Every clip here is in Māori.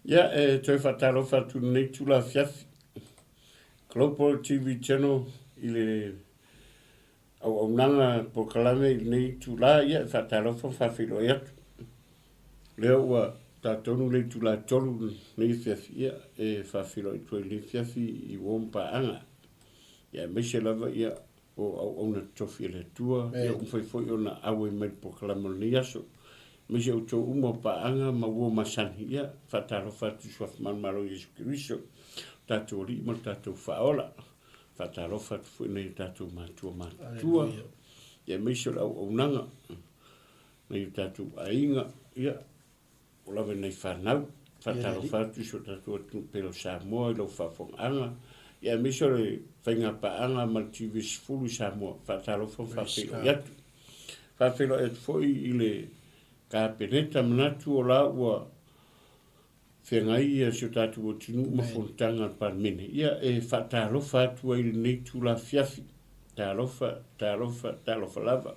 Ia toi whatalofa tu nei tula fiafi. Global TV channel ile au nanga po kalame nei tula ia whatalofa whawhilo ia. Leo ua tātonu nei tula tolu nei fiafi ia whawhilo i tue nei fiafi I wompa anga. Ia meise lava ia o na tofi le tua ia umwhaifoi o na awe mai po kalame nei aso. Mese o tō umo paanga ma ua masani ia whatalofa tu suaf manmaro Yesu Kiriso tātou ri ma tātou whaola whatalofa tu fui nei tātou mātua mātua ia mese o au nanga nei tātou ainga ia o lawe nei whanau whatalofa tu so tātou atu pero Samoa I lau whawhonganga ia mese o le whainga paanga ma TV sifuru Samoa whatalofa whawhelo iatu whawhelo iatu foi I le ka peneta manatu o la ua whengai ia sio tātu o tinu mafontanga parmene. Ia whatalofa atua I nei tula fiafi. Talofa lava.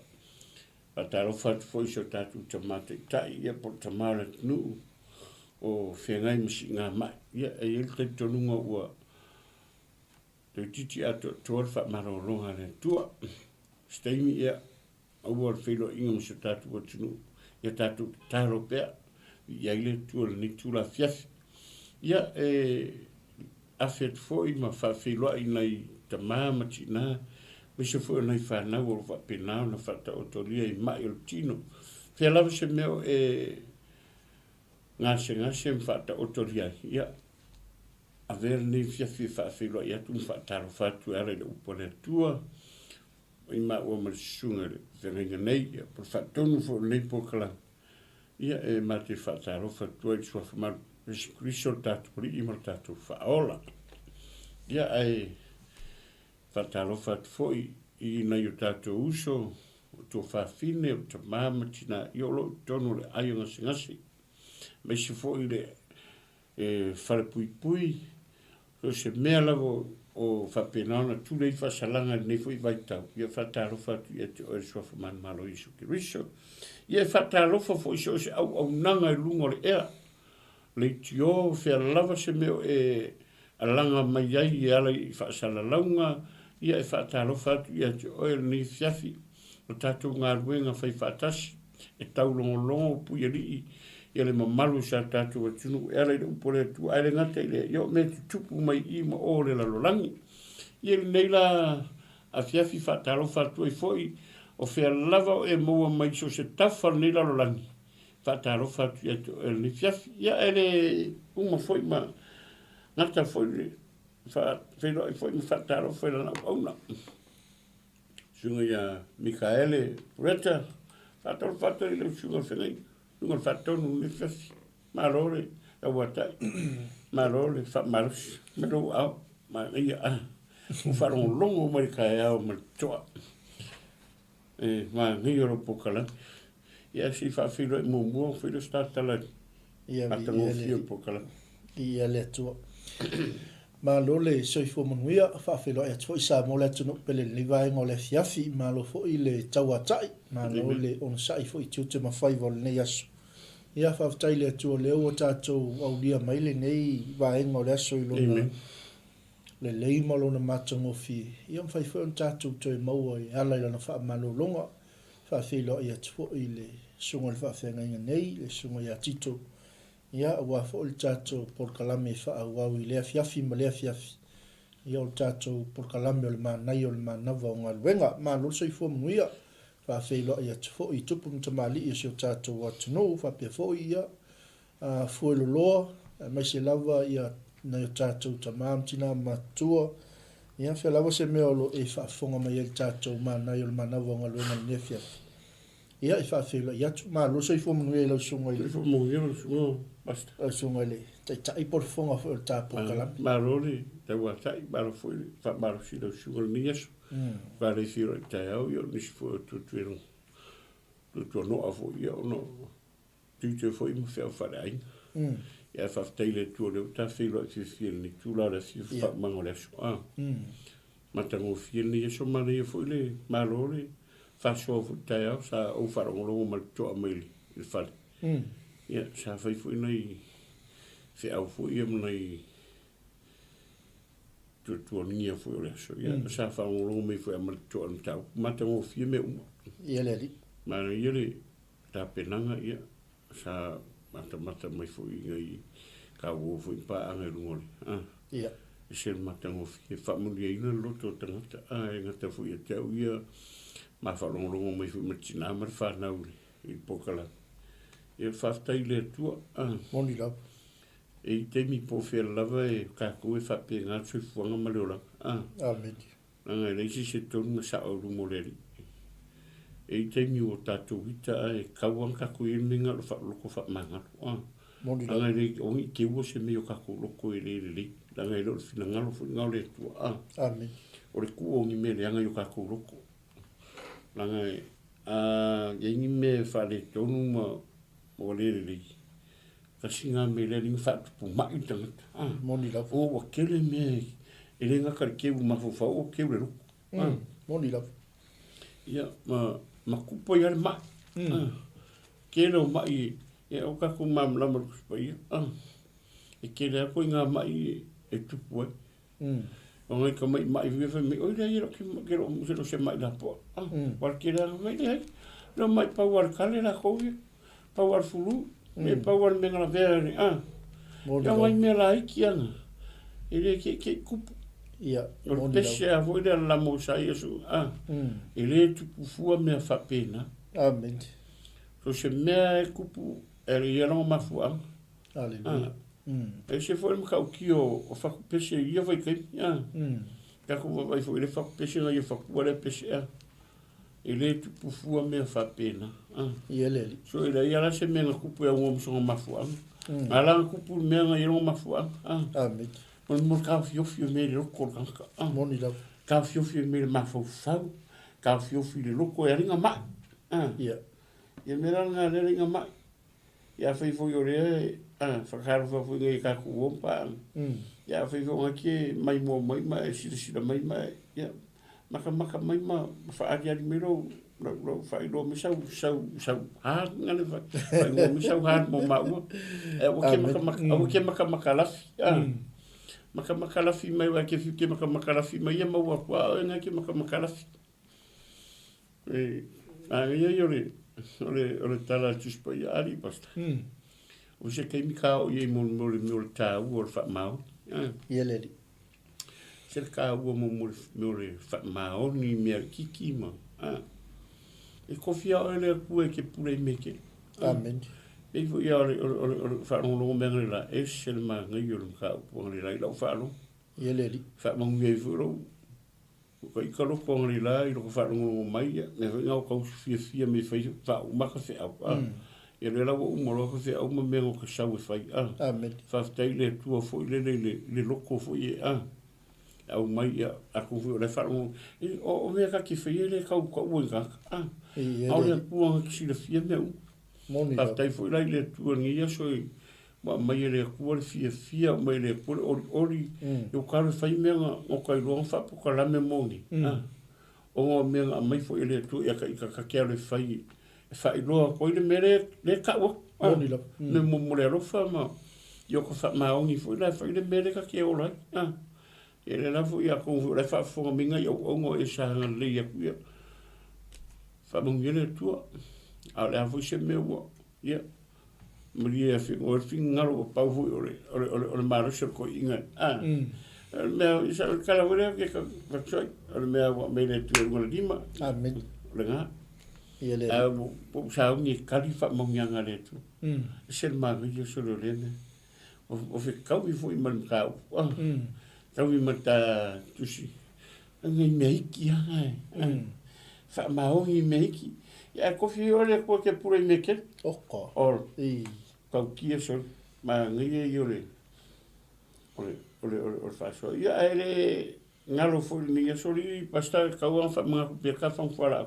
Whatalofa atu foi sio tātu tamata itai. Ia po tamara tinu o whengai masi ngā mai. Ia ele te tonunga ua te titi ato tuar whamarolonga le tua. Steimi ia aua whilo inga masi tātu o tinu. Ia tātou tāro pēr, ia ile tūra ni tūra fiafi. Ia awhet fōi ma whawhiloa I nei ta māmati nā, mese fōi nei whanau o whapenau na whata otoria I mai o tino. Whia lawa se meo ngase mwhata otoria. Ia a vera nei fiafi whawhiloa ia tu mwhataro whatu ara le upore tua. I ma ua marisunga le whenenga nei, ia por whatonu fo nei pokala. Ia ma te whataro whatua I suafa maru, Yesu Kristo tāturi I mar tātou whaola. Ia whataro whatu foi I nei o tātou uso, o tō whawhine, o tō māmatina, I olo tonu le aio ngasi. Meisi foi le wharepui, so se mea lavo o whapenana tūrei whasalanga nei fui vaitau. Ia whatarofa tu ia te oe suafa manmalo Yesu Kiriso. Ia whatarofa fo iso se au nanga I lungo le ea. Le tio whea lava se meo alanga mai ai I ala I whasala ia whatarofa tu ia te oe nei fiafi. O tātou ngā ruenga whai whatasi. Tau longo pui rii. Ia le mamalu sa tātou atunu era I le upore atu aere ngata I le yo me tupu mai I ma o le lalolangi. Ia le nei la a fiafi whatalofa atu I foi o whea lava o maua mai so se tafa nei lalolangi. Whatalofa atu I atu le fiafi. Ia ele uma foi ma ngata foi le whelo I foi ma whatalofa I lana auna. Sunga ia Mikaele Reta whatalofa atu I le sunga whengai. Nunga whatonu le fiafi. Marore, a watai. Marore, whamarusi. Mero au. Ma ia a. Uwharong longo mai kai au ma toa. Ma ngi oro pokala. Ia si whawhiro I mumua, whiro statala. Ia Atango whio pokala. Ia le atua. Ma lo le soifo manuia, whawhiro e atua I sa mo le atunu pele liwai ngo le fiafi, ma lo fo I le tauatai, ma lo le onsai fo I tiute ma whaiva le nei asu. Ia whawtai le atua leo o tātou au lia maile nei waenga o le aso I lona le leima lona matango fi. Ia mwhaiwhai on tātou toi maua I ala I lana wha malolonga, whawhilo I atua I le sunga le whawhenga inga nei, le sunga I atito. Ia ua fo le tātou por kalame wha au I lea fiafi ma lea fiafi. Ia o tātou por kalame o le manai o le manava o ngā luenga, ma loso I fua mnuia. Whawhelo I atu I tupu mtamali I sio tātou atunu, whapea fo ia fuelo loa, mai se lava ia na o tātou tamamtina matua, ia whea lava se mea olo e whaafonga mai el tātou manai o le manava o ngā luenga ni nefia. Ia I whawhelo I atu, ma loso I fua mnuia I lau sunga I le. Fua mnuia I lau sunga, basta. Lau sunga I le, tai por fonga fo le tāpo kalami. Marore, tau atai, maro foi, maro si lau sunga ni aso. Vale firo I tai au, io nisi fua tutuero. Tutua noa fo ia o no. Tute fo I mwhea whare ainga. Ia whafteile tua leo, ta whilo I whiwhia ni tūla le whiwha mango le aso. Matango whia ni aso mara ia fo I le marore. Whasua fo tai au, sa au wharongorongo ma toa maili. I whare. Ia, sa whai fo I nei se au fu ia mai tu nia fu le so ia sa fa un lo me fu ma tu an tau mata mo fi me ia le li ma ia le ta penanga ia sa mata mai fu i ka wo fu pa anga ngol ia se mata mo fi fa mo ia ina lo to tanga ngata fu ia tau ia ma fa lo mai fu ma tina ma fa na i pokala e fa tai le tu moni la e te mi po fe lava e ka ko e fa pe nga su fu nga malola amen nga le si se ton sa o mo le e te mi o tatu vita e ka wan ka ko i minga lo fa manga moni la nga le o i ke wo se mi o ka ko lo ko e le nga lo fina nga lo fu nga le tu amen o le ku o ni me le nga yo ka ko lo ko nga ye ni me fa le tonu mo le kasi nga me le ring fat pu mai tanga moni la o kele me ele nga ka ke ma fo fa o ke le moni la ya ma kupo ya ma ke lo mai e o ka ku mam la mo pa ya e ke le ko nga mai e tu po o ngai ka mai vi fa me o le ro ke ro mo se mai la po por ke la mai le lo mai pa war kale la ko pa war fulu me pa war me ngala vere ya wai me la ikianga ele ke kupu ia o pese a voi la mo sa yesu ele tu fu me fa pena amen so se me kupu ele ia no ma fu aleluia e se foi mo ka ki o fa pese ia vai kai ka ko vai foi ele fa pese ia fa ku ele pese ele tu fu me fa pena ia le so ele ia la se me kupu e o mo so ma fu ala kupu me ia no ma fu amen mo ka fio me lo ko ka moni la ka fio me ma fo fa ka fio le lo ko e ringa ma ia e me nga le ringa ma ya fai fo yo le fa ka fo fo ngai ka ku pa ya fai fo ngaki mai mo mai mai si mai mai ya maka mai ma fa adia di mero lo fa do mi sau ha ngale fa lo mi sau ha mo ma e o ke maka la maka la fi mai wa ke fi ke maka la fi mai ma wa kwa nga ke maka la fi yo le tala tus pa ya ali basta o se ke mi ka o ye mo ta o fa mau ia le se ka o mo fa mau ni mi kiki ma e kofia o le ku e ke pure me ke amen e fu ya o fa no lo me la e se ma ngai yo ka o le la fa lo ia le fa mo ngai fu lo ko i ka lo ko le la i lo fa no mai me nga ko fia me fa o ma ka fe e le la o mo lo ka fe o mo me ngo ka sa we fa amen fa tai le tu fo le loko fo e au mai a ku fu le fa o me ka ki fe le ka ko o ka au le pu ki si le fia me moni pa tai fo le tu ni ya so ma mai le ku le fia mai le ku ori yo ka le fa me o ka lo fa po ka la me moni o me mai fo le tu ya ka ka le fa lo ko le mere le ka o moni la me mo le lo fa ma yo ko fa ma ongi fo le fa le mere ka ke o la e le la fo ya ko le fa fo minga yo o ngo e sa le ya ku ya fa mo le tu a le fo se me wo ya Maria fi o fi ngalo pa fu o maro se ko inga me isa kala wala ke ka choi o me me le tu ngol dima amen le nga ia le po sa ni kalifa mo nyanga le tu se ma vi so le ne o fi ka vi fu man ka ka vi mata tu si ngai me ki fa ma o me ki ya ko fi o le ko ke pure me ke oko or kau kia so ma ngai yo le o fa so ya ele ngalo fo ni so li pasta kau an fa ma pe ka fa fora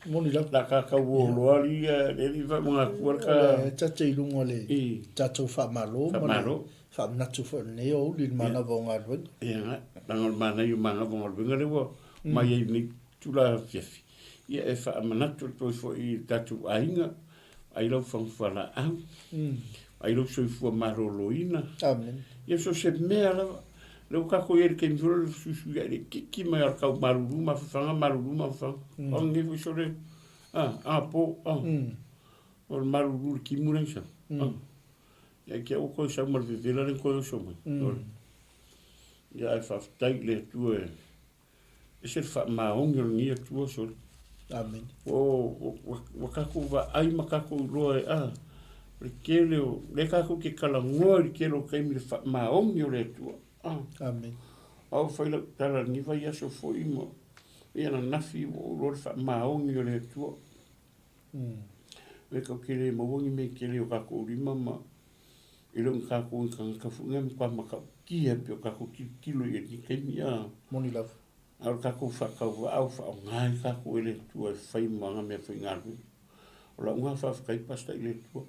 moni la ka wo lo ali le va ma ko ka tata i lunga le tata fa malo fa na tu fo ne o li mana vonga ro ya ngol mana yu mana vonga ro ngale wo ma ye ni tu la fifi ya e fa mana tu to fo i tatu ainga ai lo fa fora ai lo soifua maroloina Amen. ia so se mea lava le ka ko yer ke mfolo susu ya le kiki mai ar ka marulu ma fanga o ngi fu sore po o marulu ki mu lensa ya ke o ko sa mar de la ko so mai ya fa tai le tu e se fa ma ongi ni tu so Amen. o ka ko va ai ma ka ko lo le kelo le ka ko ke kala ngoi kelo ke mi fa ma ongi le tu Amen. au fai la tala ni vai aso foi mo ia na nafi o lor fa maongi o le tua e ka kere mo wongi me kere o ka ko rima ma i lo ka ko ka funga mi kwa maka ki e pio ka ko kilo e ni ke mi a Moni love. au ka ko fa ka au fa ngai ka ko le tua fai manga me fai ngaru o la unga fa kai pasta i le tua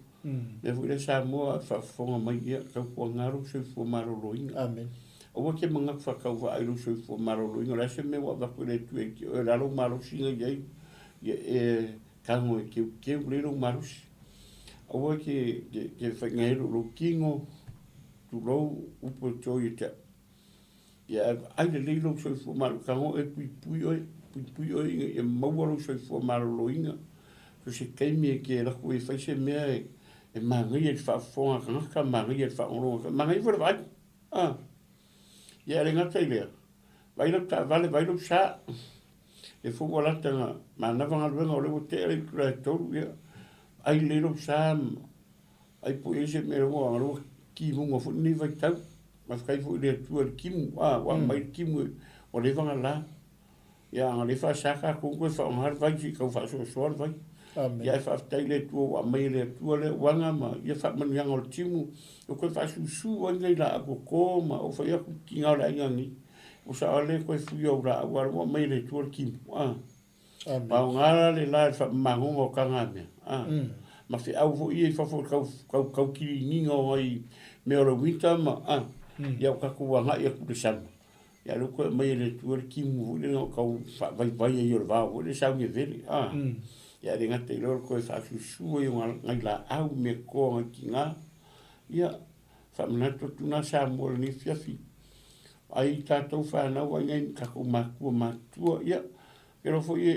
me fu le sa mo fa fonga mai ia ka ko ngaru se fu maro loinga Amen. o ke manga fa ka wa ai lu so fo marolo inga la se me wa va ko le tu e la lo maro singa ye e ka mo ke le lo maro o ke fa ngai lo kingo tu lo u po to ita ya ai le lo so fo maro ka mo e pui e mo lo so fo marolo inga so se ke mi ke la ko e fa se me e mangi e fa fo ka mangi e fa o mangi fo vai ia le ngata ile vai lo ta vale vai lo sa e fu wala tanga ma na vanga lo le te le to ia ai le lo sa ai pu ese me lo ki mo fu ni vai ta ma kai fu le tu ki mu wa mai ki mu o le vanga la ia le fa sa ka ko fa har vai ki ko fa so vai ia fa ta le tu wa mai le tu le wanga ma ia fa man yang o timu o ko fa su wanga la ko ma o fa ia ki nga la ngi o sa le ko fu yo ra wa mai le tu ki ba nga le la fa ma ngo ka nga me ma fi au vo ia fa fo ka ki ni ngo ai me o winter ma ia ka ku wa nga ia ku sa ia lo ko mai le tu ki mu le ka fa vai ia va o le sa ngi veli ia le ngata i lor koe whaasusua i ngai la au me koa ki ngā. Ia, whamanatu tuna sa mola ni whiawhi. Ai tātou whanau ai ngai kako makua matua. Ia, e rofo i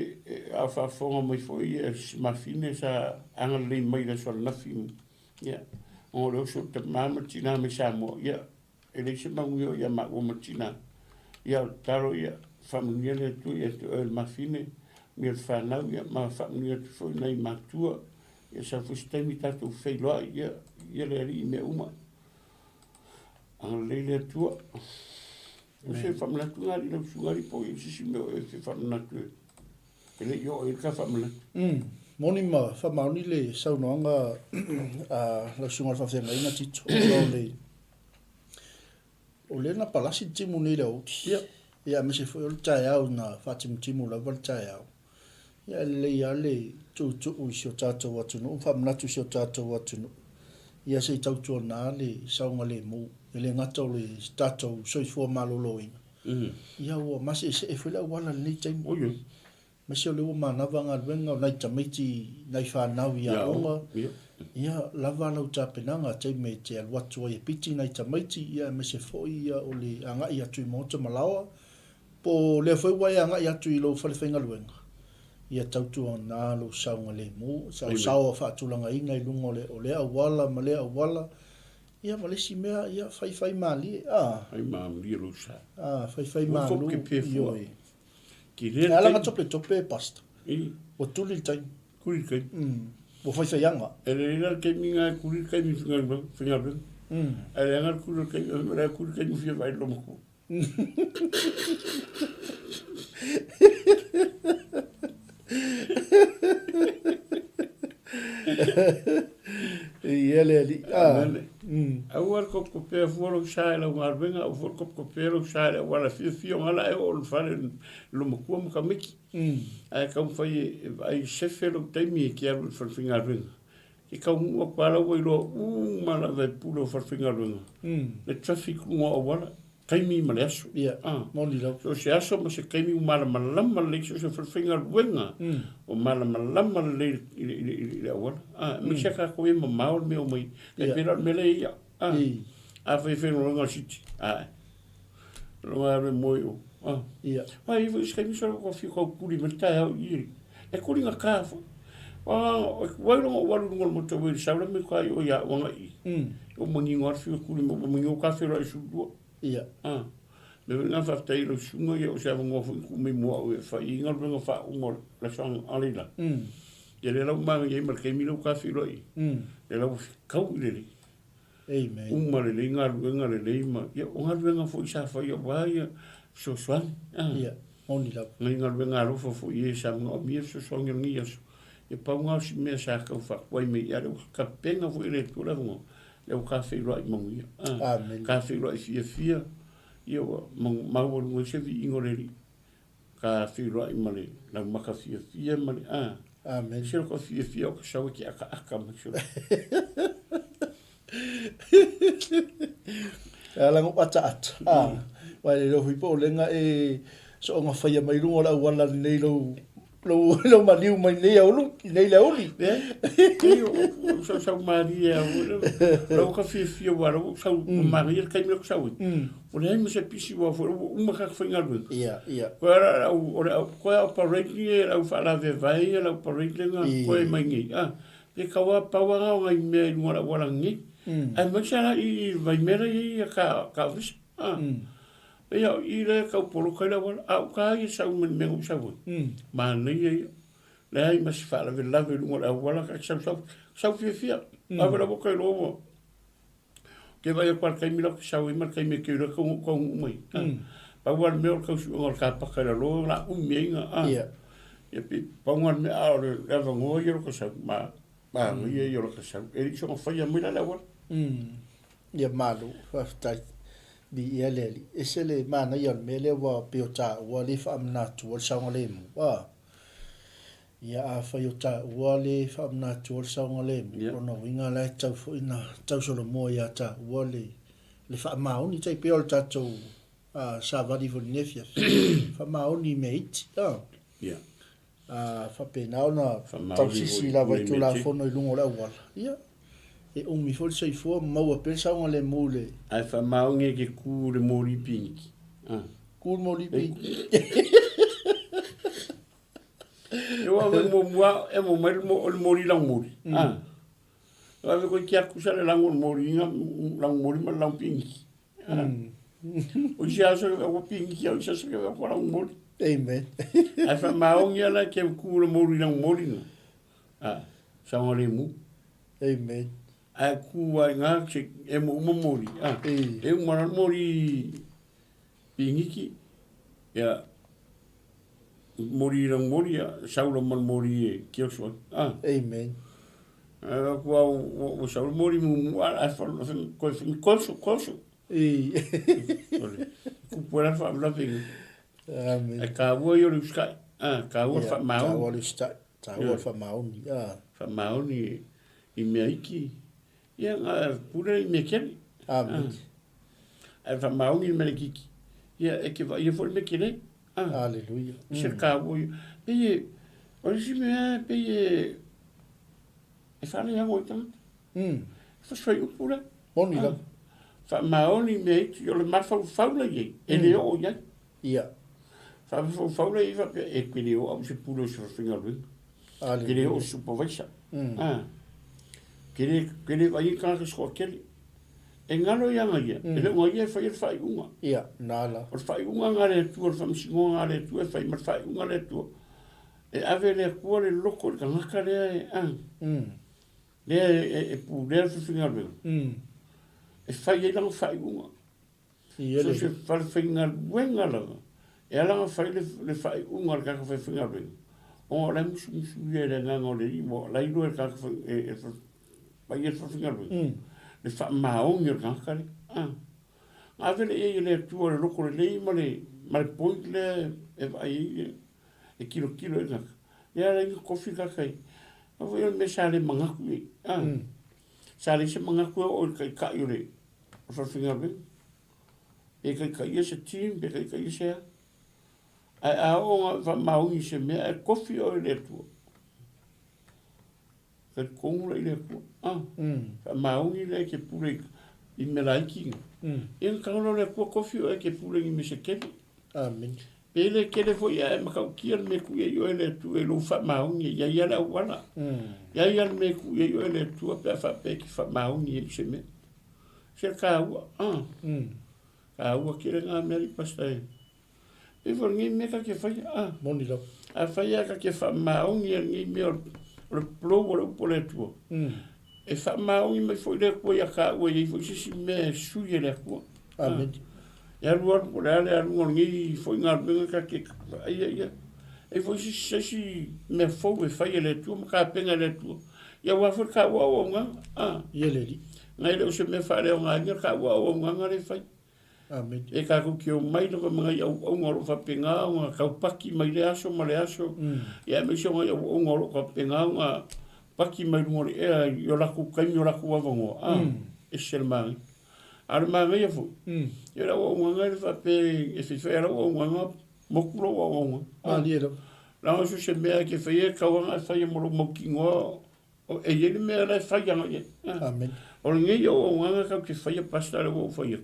a whaafonga mai fo i e mawhine sa angalei mai la soa nafi. Ia, o leo so te mamatina me sa moa. Ia, e le se maunio ia makua matina. Ia, taro ia, whamunia le tu i e tu el mawhine. Mia whanau ia ma whamunia tu fo nei matua. Ia sa fustemi tātou whailoa ia le ari i me uma. Angalei le tua. O se whamanatu ngari lau sungari po i sisi meo e se whamanatu e. E le io e ka whamanatu. Moni ma whamauni le saunoanga lau sungari whawhenga ina tito. O le na palasi timu nei lau uti. Ia me se fo o tai au na whatimu timu lau wal tai au. Ia le tu i sio tātou atunu. Whamanatu sio tātou atunu. Ia se tautua nā le saunga le mō. E le ngata o le tātou soifua malolo inga. Ia ua masi e whela wala le nei taimu. Oyo. Masi o le ua manawa ngā ruenga o nai tamaiti nai whanau i a onga. Ia lava lau tāpenanga taime te aluatua i piti nai tamaiti. Ia me se foi ia o le anga i atu i mota malawa. Po le whaiwa i anga i atu i lo whalewhainga ruenga. Ia tautua nā lo saunga le mō. Sao whaatulanga inga i lunga o le awala ma le awala. Ia malesi mea ia whai mali. Ai maamri lo sa. Whai malu. Ioi. Ki rea alanga tope pasta. O tuli tai. Kuri kai. O whai anga. E le ina ke minga kuri kai mi whingarba. E le angar kuri kai mi whia vai lomako. Ia le ali. Au ar ko pea fuaro sa la ngarbenga au for ko pea sa la wala fio ngala e o fale lo mo ka miki. Ai ka fai ai sefelo taimi ki ar for fingarbenga. Ki ka mo para o lo mala ve pulo for fingarbenga. Le traffic mo wala kaimi ma le aso. Ia, moni lau. So se aso ma se kaimi o malamalama le so se whawhinga ruenga. O malamalama le i le awala. Mi se ka koe ma maor me o mai. E pera me le ia. A whewhenga ronga siti. Ronga me moi o. Ia. Ai, iwa is kaimi sora ko whiu kau kuri me tai au iri. E kuri nga kāwha. Wairunga warunga mo te wiri saura me kai o ia wanga i. O mangi ngā whiu kuri mo mangi o kawhera i sudua. Ia. Le nga whaftai lo sunga ia o se awa ngofu i kume mua o e whai inga runga wha umor la sang alila. Ia le lau manga i mar kei milo kawhera i. Le lau kau i le. Amen. Umare le ngā runga le le ima. Ia o ngā runga fo i sa whai o wai so swani. Ia. Moni lau. Ngai ngā runga rofa fo i e sa mga o mia so songa ngi aso. E pau ngā si mea sa kau wha wai me ia reu ka penga fo i le tura hungo. Le o kawhera i mongu ia. Amen. Kawhera i fia. Ia wa maua runga sevi ingoreri. Kawhera i male. Lau maka fia male. Amen. Sero ka fia o ka sawa ki aka maksura. Lango ata. Wai le rohi po lenga e so nga whaia mai rungo la wala nei lo maniu mai nei aulu, nei le auli. Kei o sau maria, lau ka fia wara, sau maria kai mea kusau. O le haima se pisi wa fo, uma ka whaingaru. Ia. Koe au pareki e lau whaala vevai e lau pareki nga koe mai ngi. Pe kaua paua ngau ngai mea i runga la wala ngi. Ai maksara i vai mera i ka visa. Ia i le kau polo kai la wala, au ka i sau men mengu sau. Ma nei e, le hai masi whaala ve lave runga la wala ka sau fia. Awe la boka i lomo. Ke vai a kwar kai mila ka sau i mar kai me keura ka umai. Pa wala mea o kau su ngal ka pakai la loa la umeinga. Ia pi panguan me a ore eva ngoa i ro ka sau. Ma ngai e ro ka sau. Eri so ngawhai a mila la wala. Ia malu, whaftai. Bi ia leli. Ese le mana ion mele wa piota wa le whaamnatu wal saunga le mu. Ia a whaiota wa le whaamnatu wal saunga le mu. Rono inga lai tau fu ina tau solo mua ia ta wa le whaamaoni tai peol tatou sa vadi vo nefia. Whaamaoni me iti. Ia. Whapenao na tau sisi la vai tu la fono i lungo la wala. Ia. E mi fol sei fo maua pensa un le mule. Ai fa maunge ke ku le mori pinki. Ku mori pinki. Eu ave mo mua e mo mer mo le mori lang mori. Eu ave ko kia ku sa le lang mori nga lang mori ma lang pinki. O sia so o pinki o sia so ke ko lang mori. Amen. Ai fa maunge la ke ku le mori lang mori no. Sa ngore mu. Amen. A kua ngā ke e mo mori. E umara mori pingiki. Ia mori rang mori, saura man mori e kioswa. Amen. Kua o saura mori mu a whanu koe whini kolso. Kupura wha amlavinga. Amen. A ka ua i ori uskai. Ka ua wha maoni. Ka ua uskai. Ka ua wha maoni. Wha maoni i mea iki. Ia ngā pura i mea kere. Amen. Ai wha maungi i mea kiki. Ia e ke vai e fori mea kere. Alleluia. Sir ka oi. Peye, orisi mea peye e whare hango i tangata. Whaswai upura. Moni la. Wha maoni mea iti, o le mawhau whaula iei. E leo o iei. Ia. Wha whaula i wha e kwe leo au se pura o se whawhinga rui. Ke leo o supervisor. Kere vai ka sko kele. E ngalo ia ngai. E le ngai e fai unga. Ia, nala. O fai unga ngare tu o fam singo ngare tu e fai mar fai unga le tu. E ave le ko le loko ka ngaka le Le e pu le finga be. E fai e lang fai unga. Ia le. So se fai finga wenga la. E ala fai le fai unga ka fai finga be. O la musu ye le nganga le mo la ido ka e Pai e whawhinga rui. Le wha maongi o ngakare. Awele e le tua le loko le lei ma le point le e vai e kilo e ngaka. E ara inga kofi kakai. Awa e me sa le mangaku e. Sa le se mangaku o le kai kai o le whawhinga rui. e ka ia se team, e ka ia se a o nga fa maungi se mea e kofi o le tua. Ka kongu le tua. Fa maungi le ke pule i me laiki. E ka ono le kua kofi o e ke pule i me se keni. Amen. Pele kele fo ia e makau kia me ku e yo le tua e lo fa maungi ia ia la wala. Ia me ku e yo le tua pe fa pe ki fa maungi e se me. Se ka ua. Ka ua kere ngā meri pastai. E for ngi me ka ke fai Moni lo. a fai ka ke fa maungi ngi me o plo o le tua. E fa maungi me foi le ko ya ka ua i foi si me su ye le ko. Amen. Ya luar por ale ngi foi ngā me ka ke ia. E foi si me fo e fai le tua ka penga le tua. Ya wa for ka wa o nga. Yeleli. Ngai le o se me fa le o nga ka wa o nga le fai. Amen. E ka ku ki o mai no mga o ngoro fa pinga o ka paki mai le aso ma le aso. Ya me so o ngoro ka pinga o paki mai ngoro e yo la ku ka yo la ku wa ngo. E sel mai. Ar ma ngai fu. Yo la o ngai fa pe e fi fa o ngai mo ku lo o ngai. Liero. La o se me ke fa ye ka wa fa ye mo mo ki ngo e ye me la fa ya ngai. Amen. O ngai o ngai ka ke fa ye pasta le o fa ye.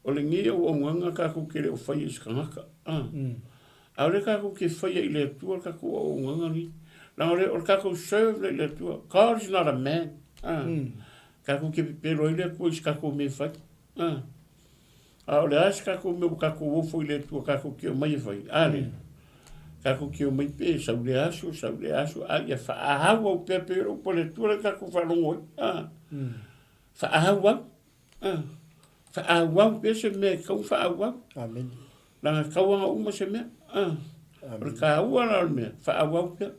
O le ngia o nganga ka ku kere o whai iskangaka. A ole ka ku ke whai i le tua ka ku o nganga ni. Na ole ka ku serve le tua. God is not a man. Ka ku ke pero i le ku is ka ku me whai. A ole as ka ku me ka ku wofo i le tua ka ku ke o mai whai. Ale. Ka ku ke o mai pe sa ule aso. A ia wha ahawa o pe pero po le tua ka ku whalongo. Wha ahawa. Fa wang pese me kau fa wang. Amen. La kau nga uma se me. Amen. Ka ua me fa wang pe.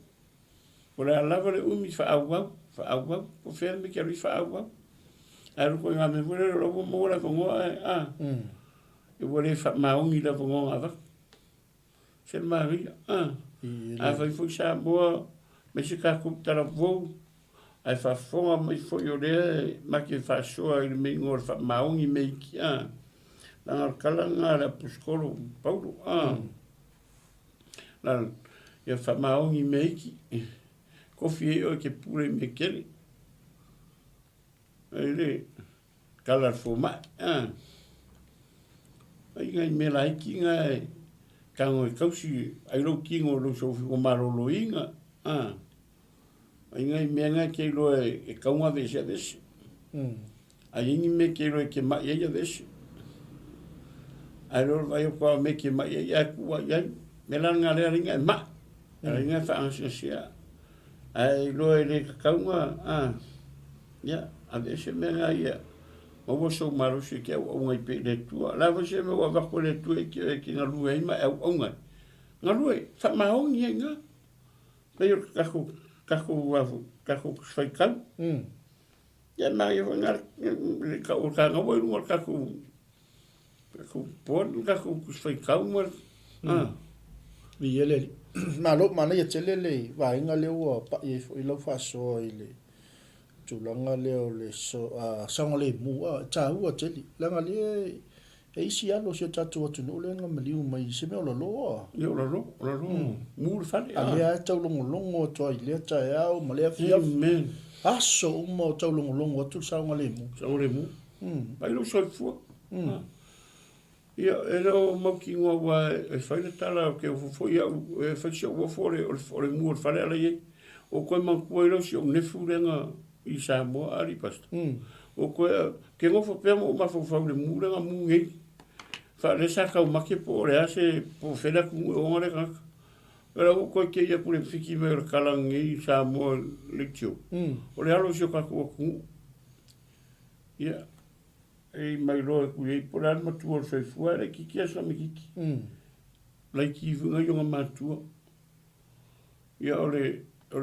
Ora lava le umi fa wang. Po fe me ke ri fa wang. Ai ko nga me vole lo mo la ko E vole fa maungi la ko ava. Se Maria. A fa fu sa bo me se ka ku tara vo. Ai fa fonga mai fo yo le ma ke fa soa i me ngor fa maungi me ki la kala nga la puskolo paulo la ya fa maungi me ki ko fi o ke pure me kele ele kala fo ma ai ngai me la ki ngai ka ngo kausi ai lo ki ngo lo so fi ko maro lo inga Inga me nga ke lo e kaunga vese vese. Ai ingi me ke lo ke ma ia vese. Ai lo vai ko me ke ma ia ku ia me la nga le ringa ma. Ringa fa ansia. Ai lo e kaunga ya a vese me nga ia. Mo wo so maru se ke o ngai pe le tu. La vese me wa va ko le tu e ke nga lu e ma o ngai. Nga lu e fa ma o ngai nga. Pe kako fai kan. Ya ma yo ngar ka o ka no wo kako pon kako fai kan mo. Vi ele. Malo mana ya telele va inga le o pa e lo fa so ile. Tulanga le o le so sanga le mu ta u teli. Langa le e isi alo se tatu atu no le nga maliu mai se me o lo. Yo lo. Mu fa. Ale ta longo to ile ta ya o male fia. Amen. Aso mo ta longo tu sanga le mu. Sanga le mu. Pai lo so fu. Ia era o maki ngua wa e whaina tala o ke o fo ia e whaisia ua fore o le mua whare ala iei. O koe mankua i rausi o nefu renga i Samoa ari pasta. O koe ke ngofo pēma o mawhau le mua renga mua ngei. Whare sa kau make po o le ase po whena kungu o ngare kaka. Era o koe ke ia kure whiki me o kalang i Samoa le tio. O le alo si o kaku o kungu. Ia. E mai roa ku e por ar matua foi fora que asa me kiki. Lai ki vunga yo matua. Ia ole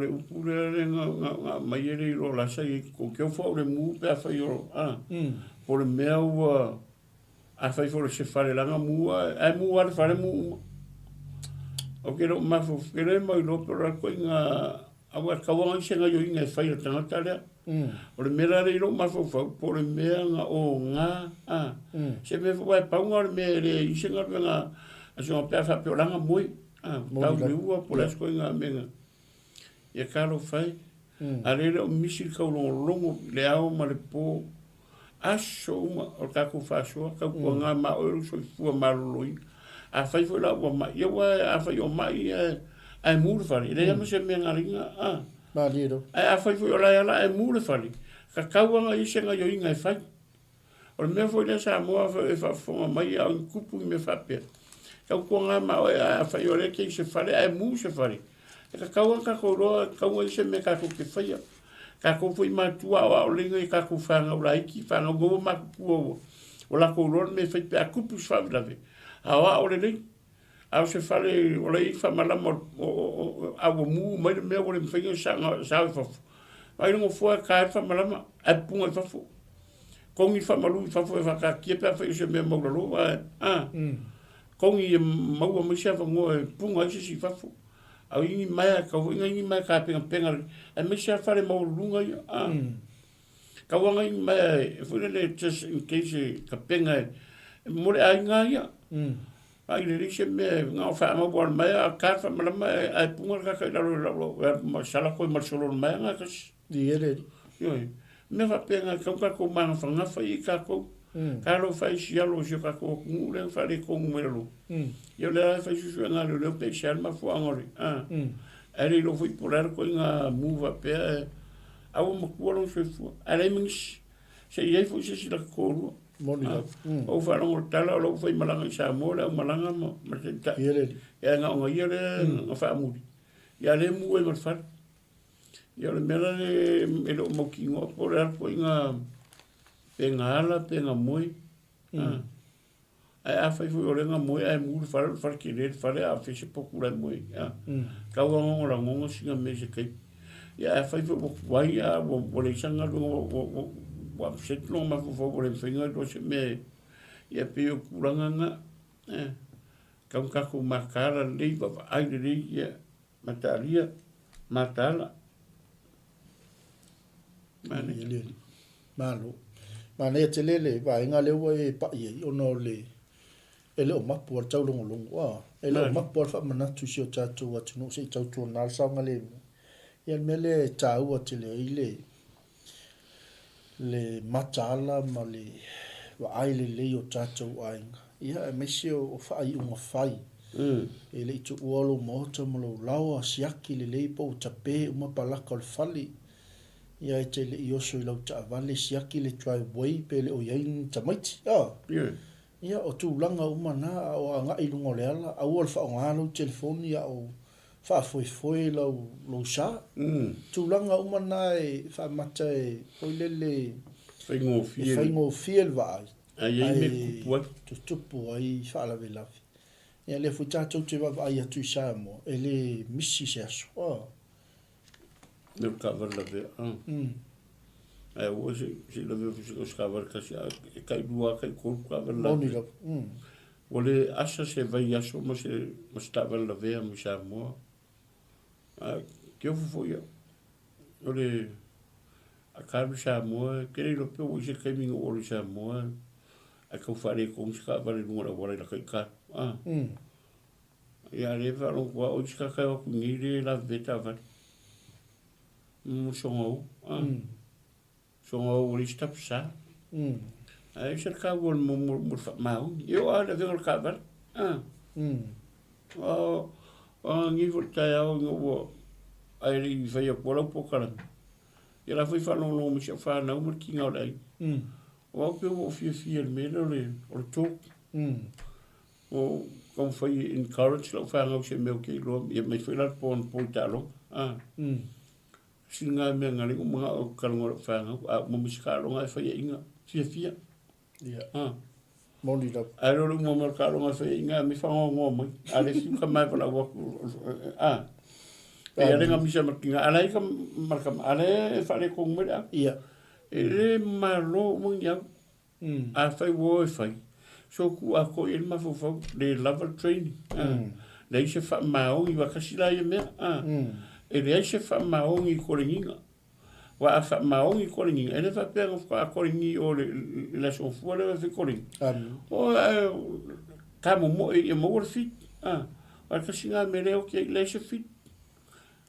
upura nga mai ere ro la sai ko ke fo le mu pe fa yo por meu a fa for se fare la mu a mu ar fare mu. O que no ma fo que le mai lo por ko nga a wa ka wa se nga yo inga fa yo tanga tale. O le mera re ilo mafau po le mea nga o nga. Se me fai paunga le mea le isenga nga a sunga pia fa peolanga moi. Tau le ua po le sko inga menga. Ia kalo fai. A re o misi kaulongo le ao ma le po. Aso uma o kako fasoa ka ko nga ma o so fu ma loi a fai foi la o ma ia wa a fai o mai ai mur fali le ama se me ngaringa ma liro a fai foi la ai mur fali ka ka wa nga ise nga yo inga fai o me foi le sa mo fa fo mai a kupu me fa pe ka ko nga ma o a fai o le ke se fali ai mur se fali ka wa ka ko ro ka wa ise me ka ko ke fai ka ko foi matua o linga i ka ko fanga ula iki fanga go ma pu o la ko ron me fai pe a kupu fa grave a wa o le a se fale o le fa mala mo a wo mu mai me o le fai sa fa ai no fo ka fa mala a pu fa fo ko mi fa malu fa fo fa ka ki pe fa se me mo lo ko mi mo mo se fa ngo pu ngai si fa fo au ingi mai ka ingi mai ka penga a me se fare mo lunga ka wanga ingi mai fu le just in case ka penga mo le ai nga ya ai le se me nga fa mo bon mai a ka fa ma mai ai punga ka lo ma sala ko ma solo mai nga ka di ele yo me fa penga ka ko ma fa nga fa i ka ko ka lo fa si alo je ka ko mu le fa le ko mu lo yo le fa si nga le pe chal ma fo angori ele lo foi polar ko nga mu va pe a o mo ko lo se fo ele mins se ye fo se la ko moni o fa lo tala lo foi malanga sa mo la malanga mo ma se ta ele ya nga nga ye le fa mu ya le mu e ma fa ya le mera le mo ki ngo polar ko nga pengala penga moi a fai foi orenga moi ai mur far ki le fare a fiche pokura moi ka wa ngo la ngo singa me se kai ya fai foi wai a wo le sanga lo wa set lo ma fo le finga do se me ya pe o kuranga nga ka ko markara le va ai le ya mataria matala mani malo ma ne te lele va inga le wa e pa ye ono le ele o mapu al tau longo longo ele o mapu al fa mana tu si o tatu wa tu no se tatu na sa ngale ia mele tau wa te le le matala ma le wa ai le o tatu ai ia me si o fa ai un fai ele tu olo mo to mo lawa siaki le po tape uma palaka al fali ia e te le i oso i lau ta avale siaki le driveway pe le o iain tamaiti. Ia o tūlanga umana o a ngai lungo le ala, a ua le whaongalo telefoni a o whaafoefoe lau sa. Tūlanga umana e whaamata e oilele whaingo fiel vai. A iei me kupua. Tutupu ai whaalawe lawi. Ia le fu tātou te wawa ai atu i sa mo, e le misi se aso. Le cover la ve ai o se la ve o cover ka se kai dua kai ko cover la o le asa se vai aso mo se stava la ve mo sa mo que eu fui o le a carne sa mo que lo pe o se kai mi o le sa mo a ko fare ko se ka vale no la la kai ka ya le va lo o se ka ka ko ni le la veta va songo o lista psa ai cerca o mo mau eu olha ver o cover o ni volta ao no ai ele veio por um pouco lá e ela foi falando no me fa não porque não dai o que eu fiz melhor o to o como foi encourage lá fa não se meu que lo e me foi lá por um pouco singa me ngari ko mga o kalongo fanga a mo miskalo nga fa inga fia moni da alo mo mo kalongo fa inga mi fa ngo mo ale si ka mai pala wa e ale nga mi sa makinga ale ka marka ale fa le ko mera ele malo mo ya a fa wo fa so ku a ko il ma fo le level training le se fa ma o i wa kasila ye me ele ai se fa maongi koringa wa fa maongi kolingi ele fa penga fa kolingi o le so fu le fa kolingi o ka mo e mo fit al ka singa me le o ke le se fit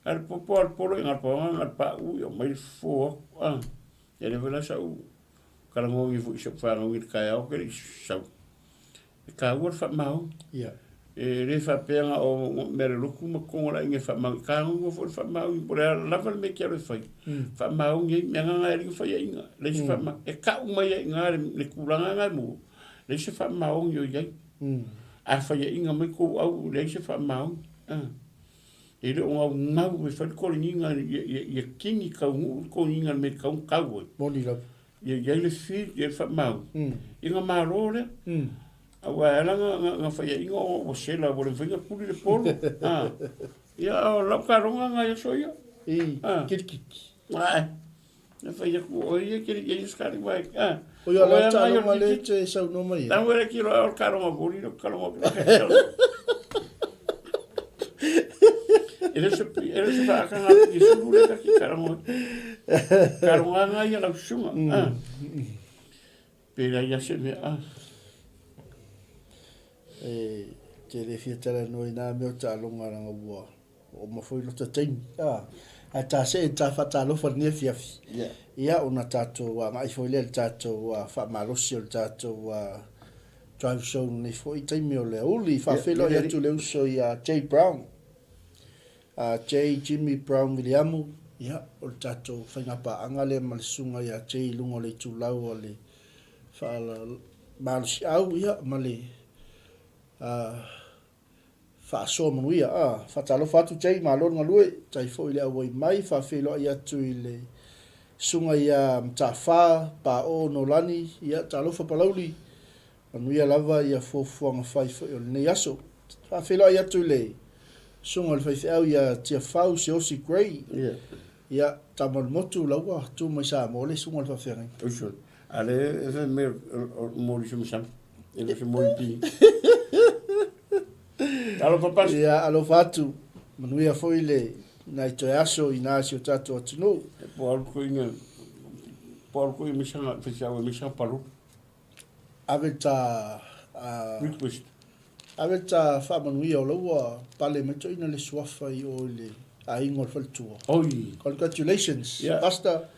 al popo al polo ngal po ngal pa u yo mai fo ele vela sa u kala ngongi fu se fa ngongi ka ya o ke sa ka u fa mau le fa penga o mere luku ma kongola inge fa ma ka ngo fo fa ma u por la val me kero fa fa ma u nge me nga ri fa ya inga le fa ma e ka u ma ya inga le kulanga nga mu le fa ma u yo ya a fa ya inga me ko au le fa ma u e le o nga u fa ko ni nga ya kingi ka u ko ni nga me ka u ka u boni la ya le fi ya fa ma u inga ma ro le awa nga fa ya ingo o sela bo le finga puli le polo ya la karonga nga ya soya kit ai na fa ya ku o ye kiri ye skari wa o ya la ta no male che sa no mai ta wera ki ro karonga boli no karonga ele se fa ka nga ki su le ka ki karonga nga ya la shuma pero ya se me te le fiatara no ina me o ta longa ranga bua o ma foi lo ta ting a ta se ta fa ta lo fa ne fiafi ia ona tato wa mai foi le tato wa fa ma lo si o tato wa drive show ne foi te me o le uli fa felo ia tu le uso ia Jay Brown Jay Jimmy Brown Williamu ia o tato fa ngapa angale malsunga ia Jay lungo le tu lau o le fa la mal si au ia male fa so manuia fa talo fa tu chei malo ngalue chai fo ile awai mai fa felo ia tu ile sunga ia mtafa pa o no lani ia talo fa palauli manuia lava ia fo nga fai fo ne yaso fa felo ia tu ile sunga le fai au ia tia fau se osi grey ia tamal motu lawa tu mai sa mo le sunga le fa fere ale ese me mo li shumsam ele se mo pi alo papa ia alo fatu manuia foi le na to aso ina si tato atino por ko mi sanga fisa mi sanga palu aveta request aveta fa manuia o lo pale me to ina le swafa i o le a ingol fal tua oi congratulations basta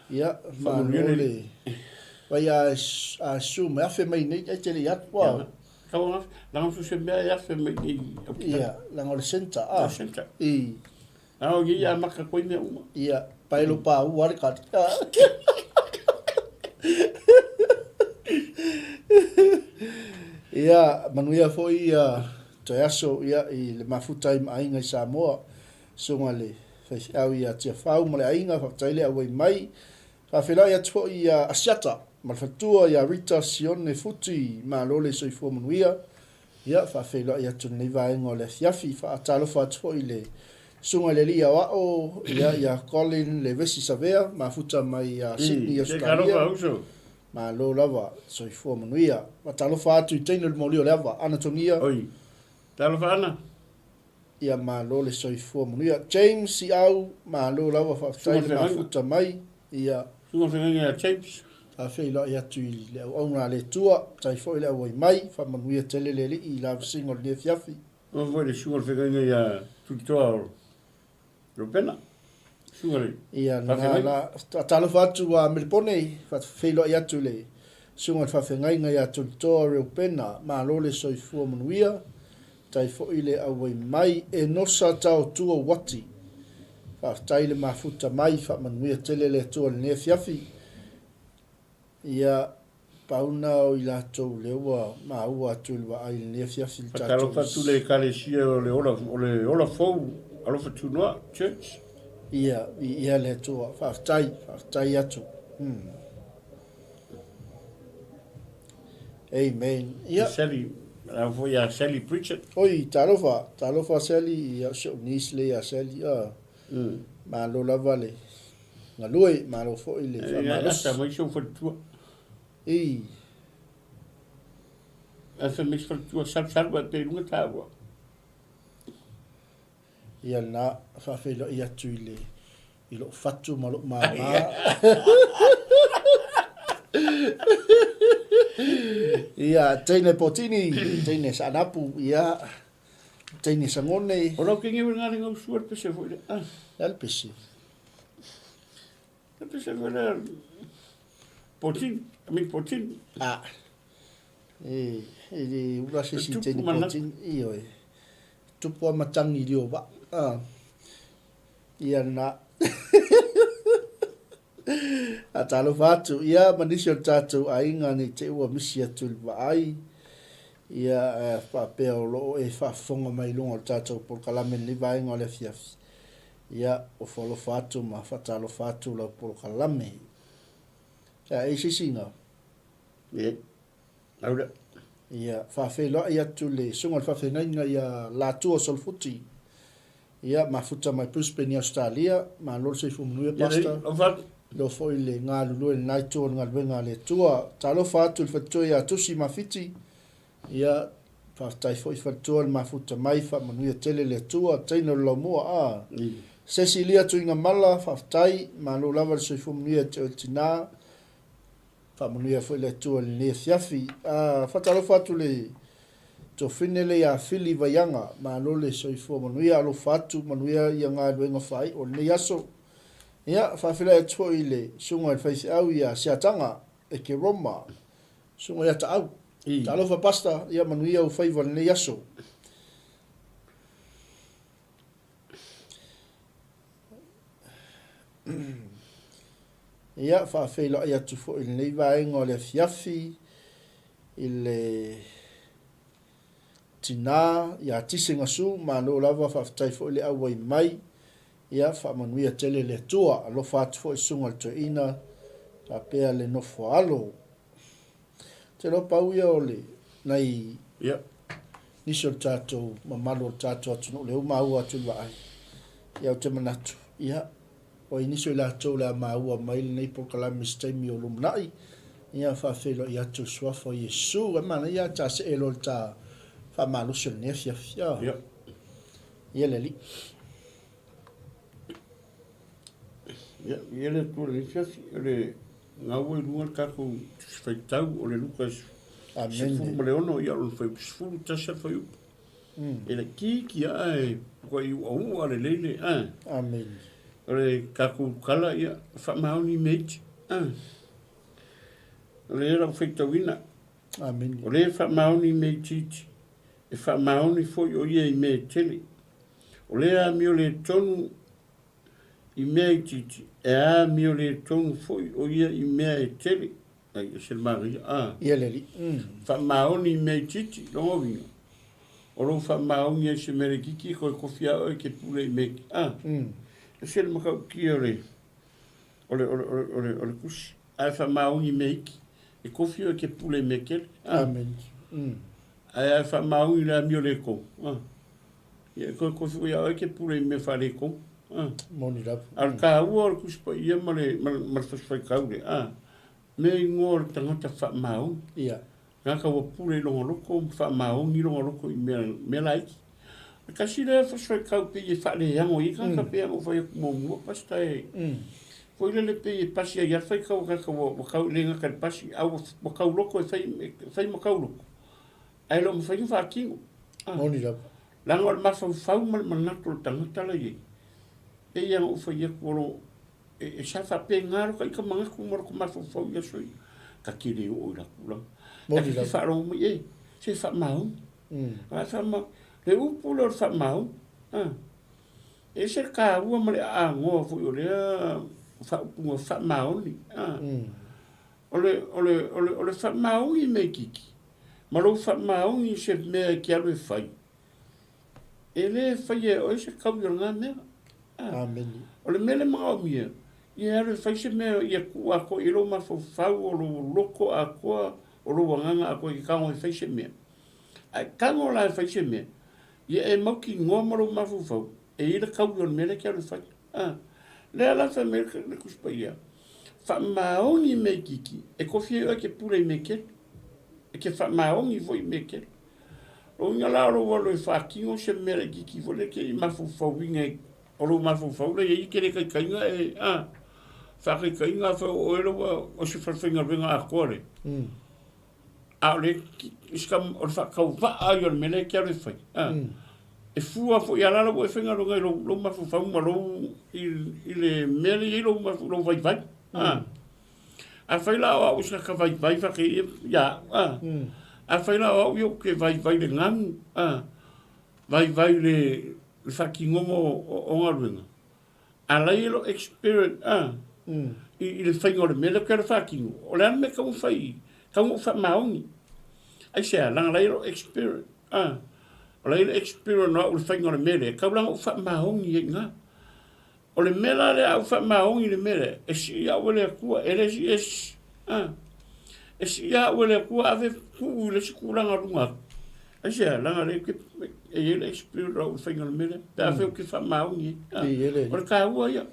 ia manuia vai a sume afe mai nei e tele ya wa Kau lang su se me ya fe me ia lang o senta senta i au gi ya maka ko me uma ia pailo pa u war ka ia manuia foi ia to yaso ia i le mafuta i ainga Samoa songale fa au ia tia fau mo le ainga fa taile au mai fa fela ia to ia asiata malfatua ia Rita Sione Futi ma lole soifua manuia ia fa fela ia tu nei vai ngole fiafi fa atalo fa to ile sunga le lia wa o ia Colin le vesi savea ma futa mai Sydney Australia ma lo lava soifua manuia ma talo fa tu tino le molio lava anatomia oi talo fa ana ia ma lole soifua manuia James si au ma lo lava fa taile ma futa mai ia sunga fenga James a fela ia tu le ona le tua tai foi le wai mai fa manuia tele le i la single le fiafi o voi le sunga fenga ia tutor lo pena sunga ia na talo fatu a Melbourne fa fela ia tu le sunga fa fenga ia tutor lo pena ma lo le soifua manuia tai foi le wai mai e nosa tau tua wati fa tai le mafuta mai fa manuia tele le tua le fiafi ia pauna o ila tau lewa ma ua tulwa ai le fiafi tatu talo fatu le kalesia o le ola fou alo fatu no church ia le tua fa tai atu amen ia Sally la foi a Sally preacher oi talofa Sally ia so nisle ia Sally ma lo la vale ngaloi ma lo fo ile fa ma lo sa mai so fatu essa mix fatu salva te lunga tawa ia na fa felo ia tuile i lo fatu ma lo ma ia teine potini teine sanapu ia teine sangone o lo que ngi ngari ngau suar pe se foi alpesi pe se foi potin mi potin ura se si teine potin io tupu matangi dio ba ia na a talo fatu ia manisi o tatu ainga ni te ua misi atu ai ia fa pe o lo e fa fonga mai lunga o tatu por kalame ni vai ngo le fiaf ia o folo fatu ma fa talo fatu lo por kalame ia e singa aura ia fa fe lo ia tu le sunga fa fe nga ia la tu o sol futi ia ma futa mai puspeni Australia ma lo se fu mnu pasta lo foi le ngā lulu e nai tō ngā luenga le tua. Talo whātu le whatua ia tusi mawhiti. Ia whātai foi whatua le mafuta mai whamanuia tele le tua. Teina lo mua Cecilia tu inga mala whātai. Ma lo lava le soifu manuia te o tina. Whamanuia foi le tua le ne fiafi. Whatalo whātu le to finele ia fili vaianga. Ma lo le soifu manuia alo whātu manuia ia ngā luenga whai o le yaso. Ia, whawhila e tō i le sunga e whaisi au ia seatanga e ke Roma. Sunga ia ta au. Ta alofa pasta ia manuia au whaiva ne yaso. Ia, whawhila ia tufo i le neiva engo le fiafi i le tina ia tisinga su ma no lava whawhtai fo i le au wai mai. Ia whamanuia tele le tua, alo whātu fo i sunga le toina, ta pēa le nofo alo. Te lo pau ia o le, nei, niso tātou, mamalo tātou atu no le umaua atu wa ai. Ia o te manatu, ia, o i niso i la tau le maua mai le nei pokalami staimi o lumnai, ia whawhelo i atu suafo Yesu, e mana ia ta se elo ta whamaluso le nefia fia. Ia le li. Ia le tō le fiafi, le ngau e runga kako whaitau o le lukas sifuru ma le ono ia o le whai sifuru tasa whai upa. E le ki ai, kua i ua le leile, Amen. o le kako kala ia, whamaoni meiti, o le era whaitau ina, Amen. o le whamaoni meiti, e whamaoni foi o ia i me tele, o le a mi o le tonu i mea i titi, e a mi o le tonu foi o ia i mea e tele, ai, e se mari, Ia le li. whamaoni i mea i titi, longo vinga, o lo whamaoni e se mere kiki, koe kofia o e ke pule i meki, e se le makau ki o le kusi, ai whamaoni i meki, e kofia o e ke pule i meki, Amen. ai whamaoni la mi o le ko, e koe kofia o e ke pule i me whare ko, Moni rapu. Al ka ua o kuspa ia mare whaswhai kaure. Me ingoa o tangata whamau. Ia. Ngā ka wapure longa loko, whamau ni longa loko i mea laiki. Kasi rea whaswhai kau pe i whale yango i ka pe yango whai aku mōmua pasta e. Fo ile le pe i pasi a iarwhai kau kaka wakau lenga ka pasi au wakau loko e whai makau loko. Ai lo mwhai whakingo. Moni rapu. Langa o mawhau whau manato tangata la ye. E ia o foi ko e sa fa pe ngaro ka manga ku mo ko ma fo ia soi ka kiri o la kula mo di fa ro mo e se fa mau fa ma le u pulo fa mau e se ka u mo le a ngo fo le fa mau ni ole fa mau i me kiki ma lo fa mau ni se me ki alo fai ele fai o se ka u nga Amen. O le mele maa mia, i are whaise mea i a kua ko i lo mawhau o lo loko a kua o lo wanganga a kua i kango i whaise mea. Ai kango la i whaise mea, i e mauki ngoa maro mawhau, e i le kau i o mele kia le whai. Le ala wha mele le kuspa ia. Wha maongi me kiki, e kofia o ke pura i me kere, e ke wha maongi vo i me kere. O inga la ro walo i whakingo se mele kiki, vo le ke i mawhau winga o lo mafufau le i kere kainga e fa kainga fa o ero o se farfinga venga a kore a le iskam o fa kau va a yo mele ke le fai e fua fo ya la o finga lo lo mafufau ma lo il mele i lo lo vai vai a fai la o sa ka vai vai fa ke ya a fai la o yo ke vai vai le ngang vai le whakingongo o ngā runga. A lai lo experience, i le whaingo le mele kere whakingo. O le ane me kau whai wha maongi. Ai sea, langa lai lo experience, o lai lo experience no o le whaingo le mele, kau langa o wha maongi e ngā. O le mela le au wha maongi le mele, e si ia wale akua, e le si e si ia wale akua ave kuu le si kuranga runga. Ai sea, langa le ke e ele experience o whainga le mele, pe a wheo ke wha maungi. O le ka ua ia.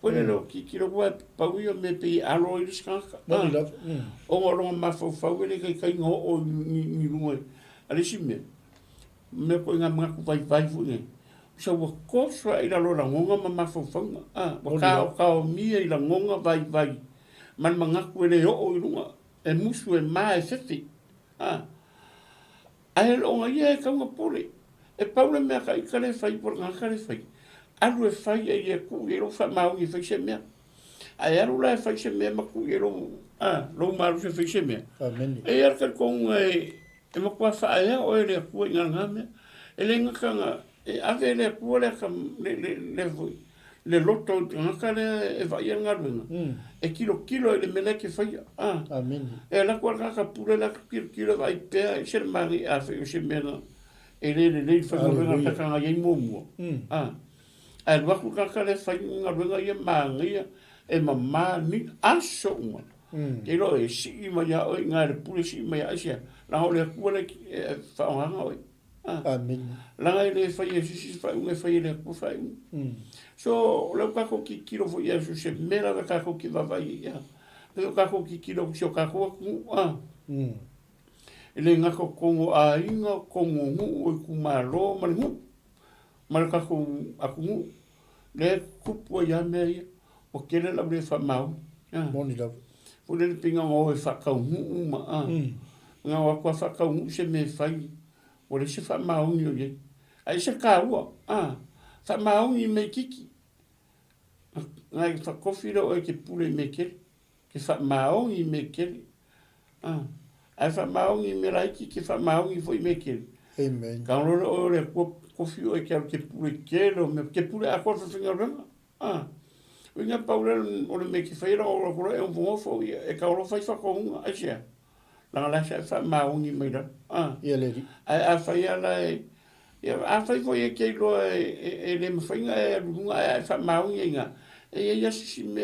O le lo ki lo kua pau ia me pe alo i riskaka. O ngā ronga mawhau ele kai ngō o ni runga. A le si me. Me koe ngā mga ku vai fu ne. Sa ua kosra i la lo la ngonga ma mawhau. Wa ka o mia i la ngonga vai. Man mga ku ele o i runga. E musu e maa e seti. Ai lo nga ia e kaunga pole. E paule mea ka ika le whai por ngā ka le whai. Aru e whai e ia ku e lo wha maungi e whai se mea. Ai aru la e whai se mea ma ku e lo maru se whai se mea. E arka konga e makua wha ea o e lea kua i ngā mea. E le ngaka ngā, e ave e lea kua lea ka le vui. Le loto ngaka le e vai e ngā ruenga. E kilo e le mele ke whai. E la kua ngaka pule la kilo vai pēa e se mari a whai o se mea na. E le whakaruenga takanga iei mōmua. E waku kaka le whainga ruenga ia māngia e mamā ni aso unga. E lo e si i mai a oi, ngā re pule si i mai a isia. Lango le kua le whaonganga oi. Langa e le whai e sisi whaunga e whai e le kua whaunga. So, leo kako ki kilo fo ia su se mera ve kako ki vavai ia. Leo kako ki kilo si o kako aku. Ele ngako kongo a inga, kongo ngu, o ku maro, mani ngu. Mani kako aku ngu. Le kupu a ia mea ia. O kele la ule wha mau. Moni lau. Fule le pinga ngā oe whakau ngu ma. Ngā wakua whakau ngu se me whai. O le se wha mau ni o ye. Ai se kā ua. Wha mau ni me kiki. Ngai whakofira oe ke pule me kere. Ke wha mau ni me kere. Ai wha maungi me raiki ke wha maungi foi me kere. Amen. Ka rora o le kofi o ke ke pule kere, ke pule a kota whinga ranga. Winga paure o le me ke whaira o rokoro e un wongofo e ka oro whai whakohunga ai sea. Langa la sea wha maungi me ra. Ia leri. Ai a whai ala e, a whai foi e ke loa e le mawhainga e runga e wha maungi e ngā. E ia sisi me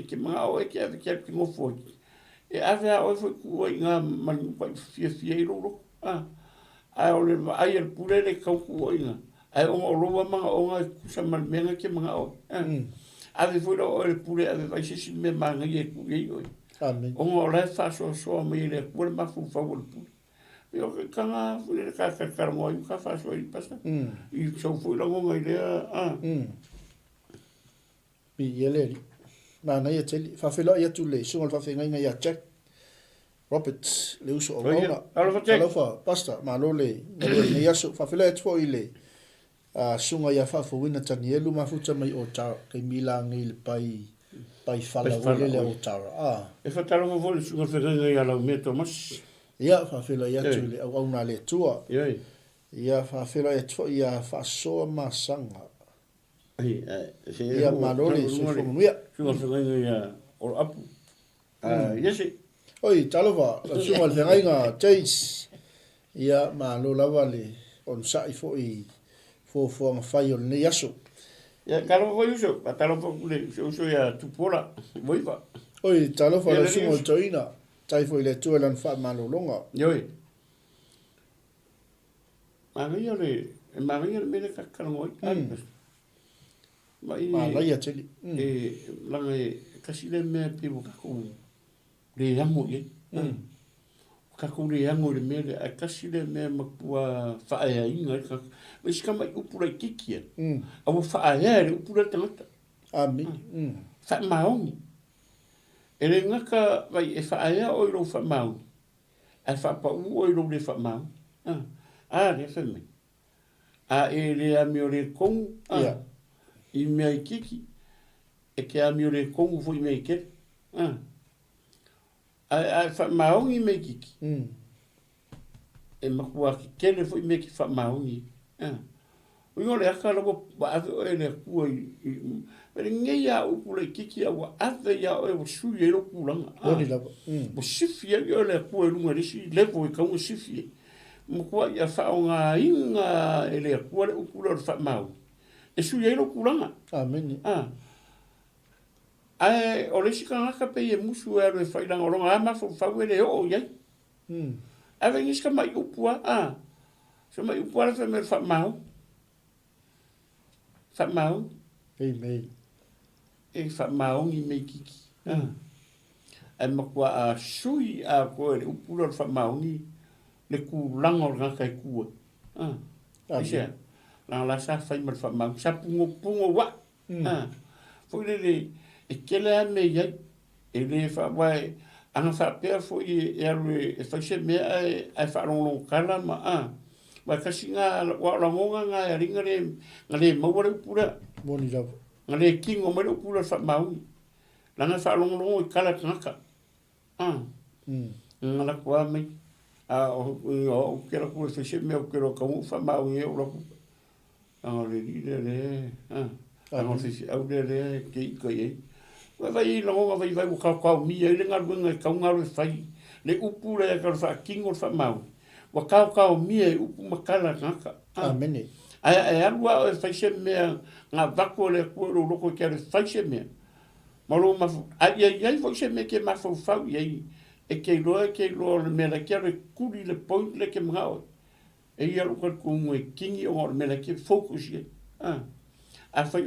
e ke mga o e ke ave ke ngofo ki. E ave a oi foi kua i ngā mani kwai fia i roro. Ai o le ai al pule le kau kua i ngā. Ai o roa mga o ngā kusa malmenga ke mga oi. Ave foi o le pule ave vai sisi me manga i e kua i oi. Amen. O ngā lai whaso soa me i le kua le mafu whau le pule. E o ka ngā fule le kakarangoa i ka whaso i pasa. I sau foi la ngonga i lea. Ia leri. Nā ngai a teli. Whawhila i atu le sungal whawhinga inga i a Jack Roberts le uso o mauna. Alofa Jack. Alofa, pasta, mā lo le nei aso. Whawhila e tuo i le sunga i a whawhawina tani elu mafuta mai o tara. Kei mila ngai le pai whala wale le o tara. E whatalonga vole sunga whenga i alau mea Thomas. Ia, whawhila i atu le au nā le tua. Ia, whawhila e tuo i a whasoa masanga. Ia malole se fomuia. Sunga whenga i a o apu. Yesi. Oi, talova, la sunga whenga Jace. Ia malola wale on sai fo i fo nga whai o nei aso. Ia karo fo uso, a talova kule uso ia tupola, moiva. Oi, talova la sunga toina. Tai fo i le tuelan wha malolonga. Ioi. Mangia le mele kakarangoi. Malai a teli. E langa e kasi le mea pivo kako le amo ye. kakule ango le mele a kasi le me makua whaea inga e kaka. Ma isi kama i upura I kikia. Awa whaea le upura tangata. Ami. Wha maongi. E le ngaka vai e whaea o ilo wha maongi. A wha pa u o ilo le wha maongi. Le whame. A e le ami o le kongu. I mea I kiki. E ke ami o le kongu fo I mea I kere. A wha maongi me kiki. E makua ki kele fo I me ki wha maongi. O ingo le aka lawa wa ave o e le kua I. Pere ngei a upula I kiki a wa ave ia o e wa sui e lo kulanga. Boni lawa. Wa sifi e o le kua e lunga resi levo e kaunga sifi e. Makua ia wha o ngā inga e le kua le upula o le wha maongi. E sui e lo kulanga. Ameni. Ai o le sika ngaka pe e musu e re fai langa ronga ama fo fau e le o iai. Ave ngiska mai upua so mai upua le me fa mau. Fa mau. Ei mei. E fa mau ni me kiki. Ai makua a sui a ko le upula le fa mau ni le ku langa o ngaka I kua. Isia. La sa fai me fa mau sa pungo wa. Fo le e kele a me iai, e le wha wai, anga wha pēr fo I aru e whaise mea ai whaarongolong kala ma wai kasi ngā warangonga ngā e ringa ngā le maua reu pura. Moni lawa. Ngā le kingo mai reu pura wha maungi. Langa whaarongolong I kala kangaka. Ngā la kua mai. O kera kua whaise mea o kera kaungu wha maungi e urapu. Ngā le rire le. Ngā whaise au le ke I kai ei. Vai longa vai kau mi e le ngarunga kaungaru fai le upu le ka fa kingo fa mau wa kau mi e upu makala ngaka amene ai alua e fai se me nga vako le ko lo loko ke fai se me malo ma ai fai se me ke ma fa ai e ke lo me la ke kuli le point le ke ngao e ia lo ko e kingi o me la ke focus ye a fai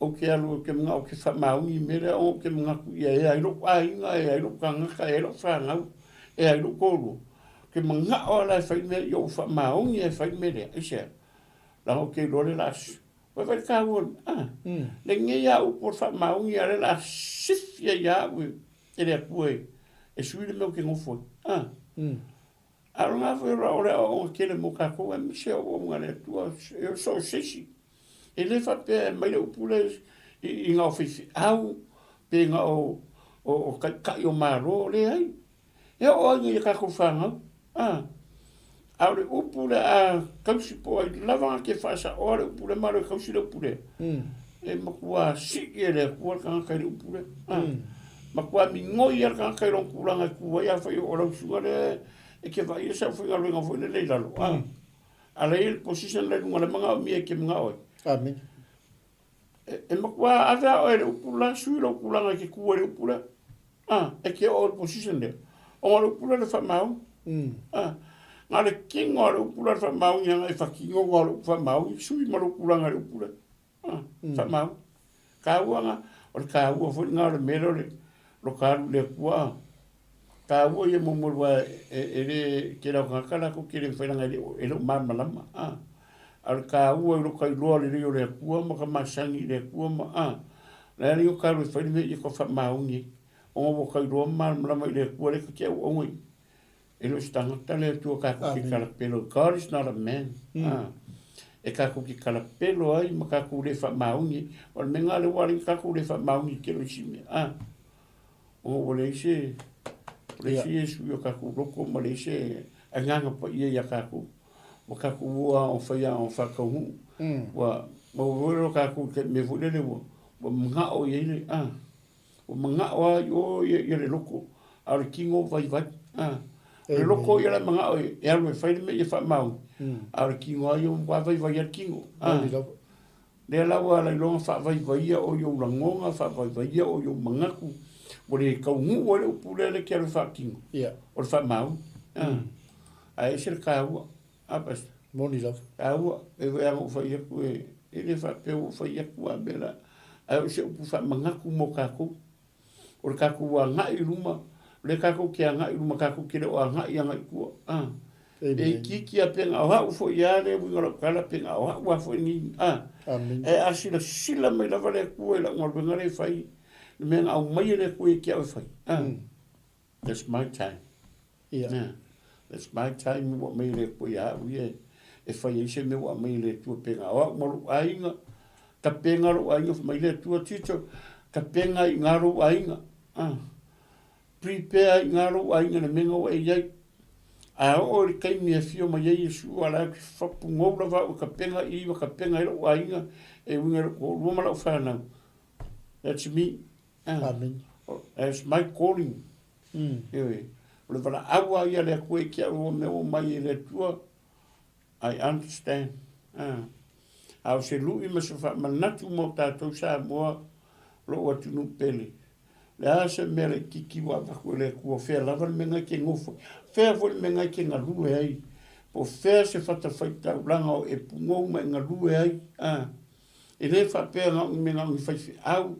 o ke alu ke mga o ke whamaungi mere o ke mga kuia e ai lo ainga e ai lo kangaka e lo whangau e ai lo kolo ke mga o la whai mere i o whamaungi e whai mere e se la o ke lore las wai ka won le nge ia upo whamaungi a le la sifia ia ue e le apue e sui le meo ke ngofo aronga fwe ra ore o ke le moka koe mi se o mga le tua e so sisi e le fa pe mai le upule I ngā whiwhi au pe ngā o kai o maro le ai e o ai ka ko whangau au le upule a kausi po ai lava ke whasa o le upule maro kausi le upule e makua si e le kua kanga kai le upule makua mi ngoi ar kanga kai rong kulanga kua ia whai o rau sunga le e ke vai e sa whinga ruinga fwene le lalo a le il position le runga le mga o mi e ke mga oi amen e makua ata o e upula sui lo kulanga ke kua le upula e ke o position le o le upula le whamau ngā le kingo le upula le whamau nga e whakingo ngā le whamau sui ma le kulanga le upula whamau ka uanga o le ka ua fwoi ngā le mero le lo karu le kua ka ua ia momorua e le ke rau kakala ko ke le whainanga e lo mamalama al ka ua lo kai loa le rio le kua ma ka masangi le kua ma le rio ka lo fai me I ko fa maungi o mo kai loa ma ma le kua le ke o ngoi e lo stanga tale tu ka ko ki kala pelo God is not a man e ka ko ki kala pelo ai ma ka ko le fa maungi o me nga le wari ka ko le fa maungi ke lo sime o le se su yo ka ko loko ma le se anga pa ia ka ko o ka kua o whaia o whakahu wa mawero ka ku ke me fulele wo mga o yele o mga o yele loko ar kingo vai le loko yele mga o e alwe whaile me e whamau ar kingo ai o vai ar kingo le lawa la longa vai o yo langonga vai o yo mga ku o le kaungu o le upulele ke ar whakingo o le whamau a e sir ka apas moni love au e vai o fai ku e le fa pe o fai ku a bela au se u fa manga ku mo ka ku o ka ku wa nga I ruma le kako ki anga i luma kako ki le o anga i anga i kua. Amen. E kiki a penga o hau fo ia le wingara kala penga o hau a fo ni. Amen. E asila sila mai lava le kua la ngal wingara e fai. Le menga au mai le kua ki au e fai. That's my time. Yeah. That's my time wa mai le kua ia au ia. E fai e se me wa mai le tua penga o hau maru ainga. Ka penga ro ainga mai le tua tito. Ka penga i ngaro ainga. Prepare i ngaro ainga le menga o e iai. A o le kai mea fio ma iei Yesu ala ki whapu ngōra wa o ka penga i wa ka penga i ro ainga e winga o roma lau whanau. That's me. Amen. That's my calling. Ewe. O le wala awa ia le koe kia o me o mai e le tua. I understand. Au se lui ma se wha manatu mo tātou sa moa lo atu nu pele. Le asa mea le kiki wa wako le kua whea lava le menga ke ngofo. Whea fo le menga ke ngā lue ai. Po whea se whata whaita uranga o e pungou mai ngā lue ai. E le whapea ngā ungi menga ungi whaifi au.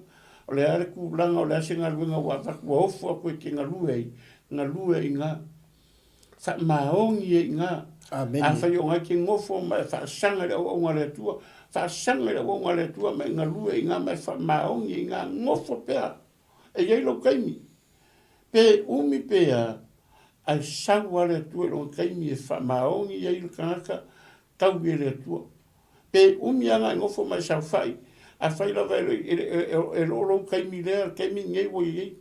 O le are ku uranga o le ase ngā luenga wa wako wa ofu a koe ke ngā lue ai. Ngā lue ai ngā. Wha maongi e ngā. Amen. A whai o ngai ke ngofo mai wha sanga le o ngā le tua. Wha sanga le o ngā le tua mai ngā lue ai ngā mai wha maongi e ngā ngofo pea. E iei lo kaimi. Pe umi pea, ai sau ale tua lo kaimi e wha maongi iei lo kanaka, tau e le tua. Pe umi anga e ngofo mai sau whai, a whai la vai e lo kaimi lea, kaimi ngei wo iei,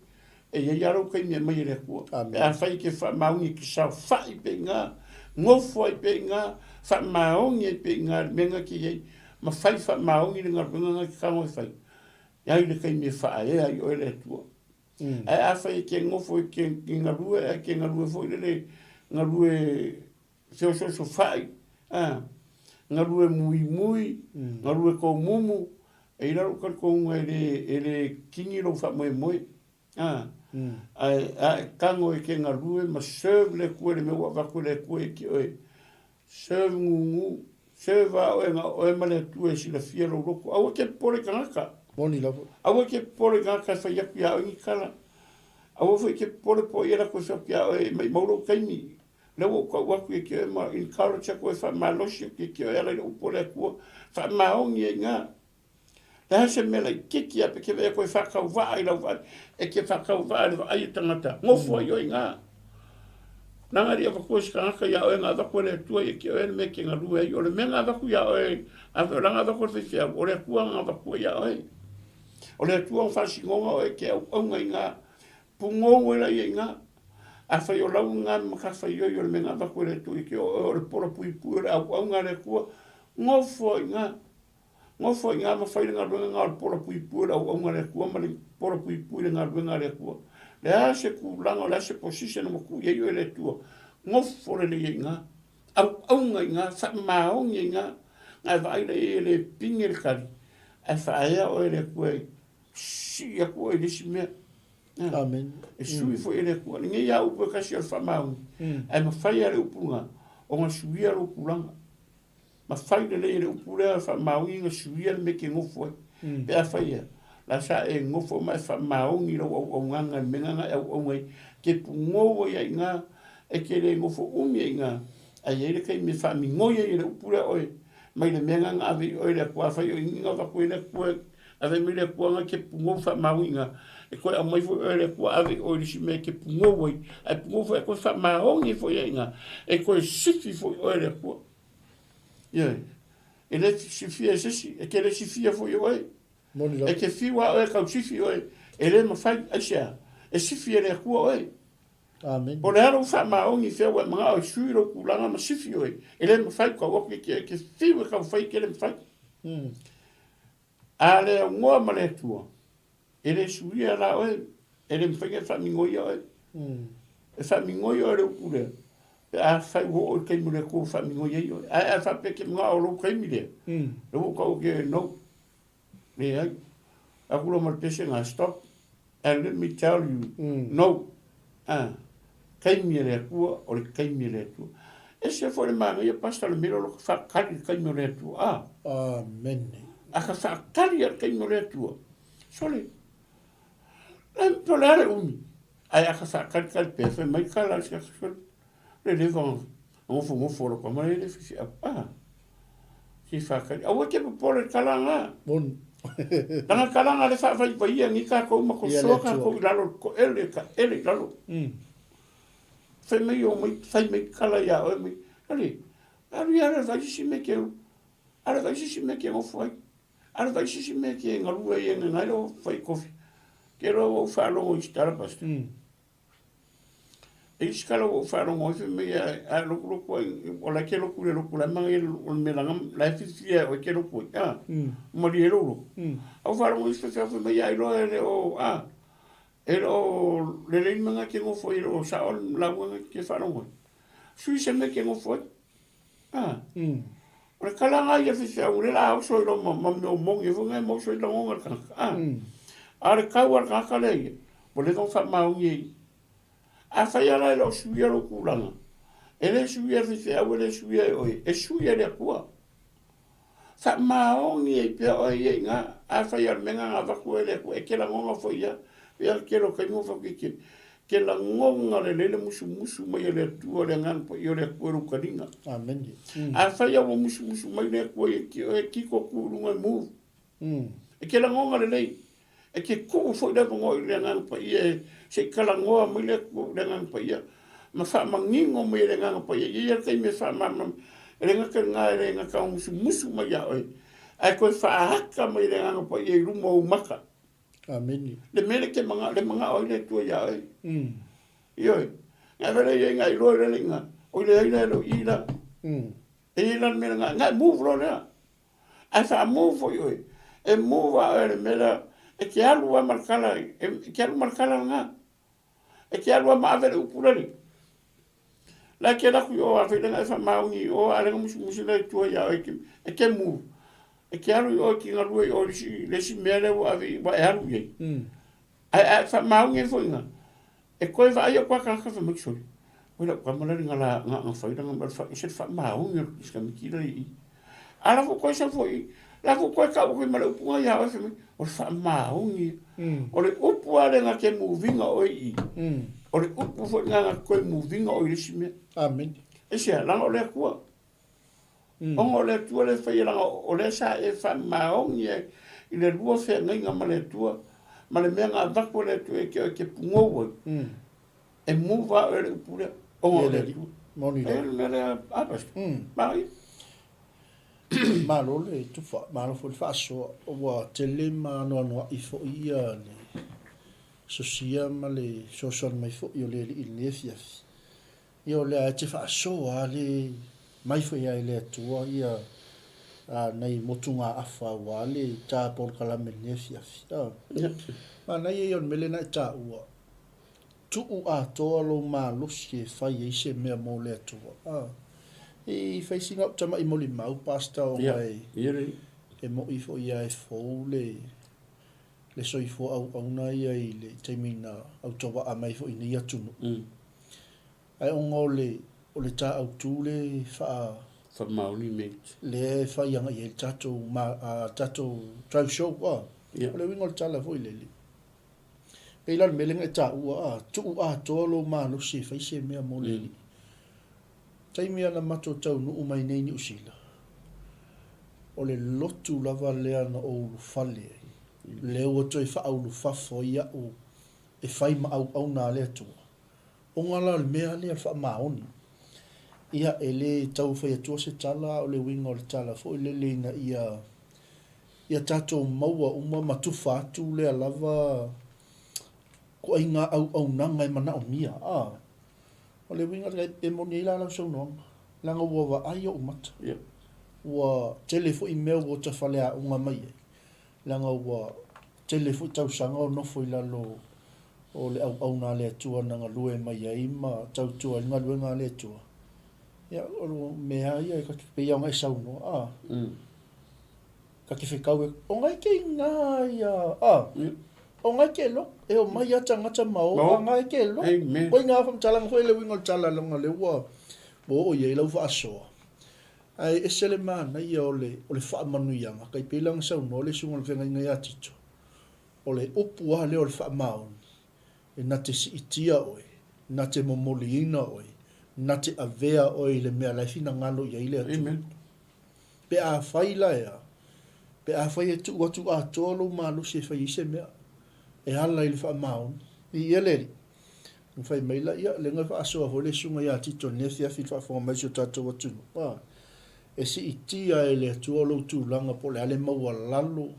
e iei aro kaimi e mai e le kua. A whai ke wha maongi ki sau whai pe ngā, ngofo ai pe ngā, wha maongi e pe ngā, menga ki iei, ma whai wha maongi le ngā runga ki kamo e whai. Iai le kai me wha e ai o ele tua. Ai a whai ke ngofo i ke ngā rue, ai ke ngā rue fo i le ngā rue seo so whai. Ngā rue mui, ngā rue kou mumu, e raro kar kounga e le kingi lo wha moe moe. Ai kango e ke ngā rue, ma serve le kue le me wa wako le kue ki oe. Serve ngungu, serve a oe ngā oe ma le tue si la fia lo roko. Awa ke pore kanaka. Moni lavo. Awa ke pole ngā ka whai aku ia o ingi kala. Awa whai ke pole po ia la koe whapi a o e mai mauro kaimi. Lewa o kau waku e ki o e ma encourage a koe wha malosi ki ki o e ala i upole a kua. Wha maongi e ngā. Le hase mela i kiki a pe ke vea koe whakau waa i lau waa. E ke whakau waa i lau ai tangata. Ngofo ai o i ngā. Nangari a wako si kanaka ia o e ngā wako le tua i ki o e me ke ngā rue ai. O le me ngā wako ia o e. A langa wako le whiwhia. O le kua ngā wako ia o e. O le tua whasingonga o e ke au ngai ngā pungongo ila i ngā. A whai o lau ngā makawhai oi o le menga wako le tu i ke o le pora pui pui o le au ngā le kua. Ngofo i ngā. Ngofo i ngā ma whai ngā ruenga ngā le pora pui pui o le au ngā le kua ma le pora pui pui le ngā ruenga le kua. Le ase ku langa o le ase position o ku i le tua. Ngofo le i ngā. Au ngai ngā. Wha maongi i ngā. Ngai vaile i le pingi le kari. A whaea o le kua si a kua i lisi mea. Amen. E sui fo ele kua. Nge ia upe kasi al whamau. Ai ma whai ale upunga. O ngā sui alo upulanga. Ma whai le ele upulea al whamau i ngā sui ale me ke ngofo. Pe a whai a. La sa e ngofo mai whamau ngi lau au nganga menganga au ngai. Ke pungoa ia i ngā. E ke le ngofo umi i ngā. Ai ele kai me whami ngoia i le upulea oi. Mai le menganga avi oi le kua whai o inga wako i le kua. Ave mi le kua nga ke pungoa whamau i ngā. E koe a mai fo ele kua ave o risi me ke pungo wai. Ai pungo fo e koe wha maongi fo ia inga. E koe sifi fo ele kua. Ia. E le sifi e sisi. E ke le sifi fo ia oi. E ke fiwa oi kau sifi oi. E le ma fai aisea. E sifi ele kua oi. Amen. Po le haro wha maongi fea ua mga o suiro kulanga ma sifi oi. E le ma fai kua wako ke fiwa kau fai ke le ma fai. A le ngoa ma le tua. E le suia la oe, e le mwhenga whamingoia oe. E whamingoia oe reu kure. E a whai ho o kei mure ko whamingoia oe. A whape ke mga o rou kei mire. Reu kau ke no. Le ai. A kura mar pese ngā stop. And let me tell you, no. Kei mire kua o le kei mire tua. E se fo le manga ia pasta le miro lo ka whakari kei mire tua. Amen. A ka whakari a kei mire tua. Sole. Polare umi. ai aka whakakal pe fe mai kala si aka le vang ngofo lo kwa mai le fisi apa si whakakal awa ke pole kalanga Bon. Tanga kalanga le whawhai pa ia ni ka kou mako soka kou lalo ko ele lalo fe mai o mai fai mai kala ia o mai ali ara vai si me ke ara vai si me ke ngofo ai ara vai si me ke ngalu e ngai lo fai kofi ke lo falo o stara pas e skala o falo mo fe me a lo ko o la ke lo kula mangi o me la la fi o ke lo ko mo di lo o falo mo sto fe me ai lo o le manga ke ngofo i o sa o la wanga ke falo mo sui se me ke ngofo o kalanga ia fi sa ule la so lo mo ngi fu ngai mo so lo ngal ka ar ka war ka ka le bo le don fa ma ngi a fa ya la lo sui lo kulanga ele sui fi sa ule sui o e sui le kwa fa ma ngi e pe o ye nga a fa ya me nga va ku ele ku e ke la ngonga fo ya ke lo ka mo fa ke la ngonga le musu mai le tu le ngan po yo le ku ka dinga Amen. a fa ya mo musu mai le ku ki ko ku lu mu ke la ngonga le e ke ku fo le ngo le ngan po ye se ka la ngoa mai le ku le ngan po ya ma fa mangingo mai le ngan po ye ke me fa ma le nga ka musu mai ya ai ko fa haka mai le ngan po ye lu mo maka Amen. le mele ke manga o le tu ya yo nga vele ye nga ilo le nga o le ina lo ina e ina me nga move lo na a fa move yo e move a le mele e ke alu wa markala e ke alu markala nga e ke alu ma vele u pulani la ke la ku yo a vele nga fa ma uni o ale musu le tu ya e ke move e ke alu o ki nga lu o le si mele wa e alu ye ai fa ma ngi fo nga e ko va yo kwa ka fa mi so wala kwa mala nga fa ida nga fa se fa ma ngi ska mi ki ri ala fo ko sa fo la fo ko ka ko mala pu ya fa mi o fa ma ngi o le upu ale nga ke mu vinga o o le upu fo nga ko mu vinga o le si me Amen. e se la o le kwa o le tu le fa ya o le sa e fa ma ngi i le lua fe nga mala tu ma le mea ngā vako le tu e ke pungoua e muwa e le upura o le tu Moni e le le apas mai ma lo le tu fa ma lo fo fa so wa tele ma no I fo ia le so sia ma le so son mai fo io le il ne fia io le te fa so ale mai fo ia le tu ia nei motunga afa wale ta por kala menefia ma nei yon melena ta u tu u a to lo ma lo se fa ye se me mo le tu e facing up tama I moli mau pasta o mai e mo I fo ia e fo le so I fo au na ia I le temina au to a mai fo I ia tu ai ngole o le ta au tu le fa mauni mate le fa yanga ye tato ma tato drive show wa le wingo tala foi le e la melenga ta u tu a tolo ma no se fa se me mo le tai me na mato tau no mai nei ni usila o le lotu lava le ana o fale le o to fa au fa fo ya o e fai ma au na le tu o ngala le me ale fa ma oni ia ele tau fai atua se tala o le winga o le tala fo le leina ia tato maua uma matufa atu le alava ko inga au nanga mana o mia o le winga e moni ila la so no langa ua wa ai o mata ua telefo email o ta fale a unga mai langa ua telefo tau sanga o nofo ila lo o le au na le atua nanga lue mai ai ma tau tua inga lue nga le atua ya o me ai ka pe ya mai sau no ka ke fekau o ngai ke nga ya o ngai ke lo e o mai ya tanga tama o ngai ke lo o nga fam tala ngo le wingo tala lo nga le wa bo o ye lo fa so ai esele mana ia o le fa manu ya ka pe lang sau no le sungo le venga nga ya tito o le upu le o le fa mau e na te si itia oe, na te momoliina oe, na te avea oe le mea laifina ngalo ia ile atu. Amen. Pe a whaila ea, pe a whai e tu watu a tōlu malu se whai ise mea, e hala ili wha maun, i eleri. Mwhai meila ia, le ngai wha asoa hole sunga ia tito nefia fi wha wha maisio tato watu. E si itia e le atua lo tu langa po le ale maua lalo,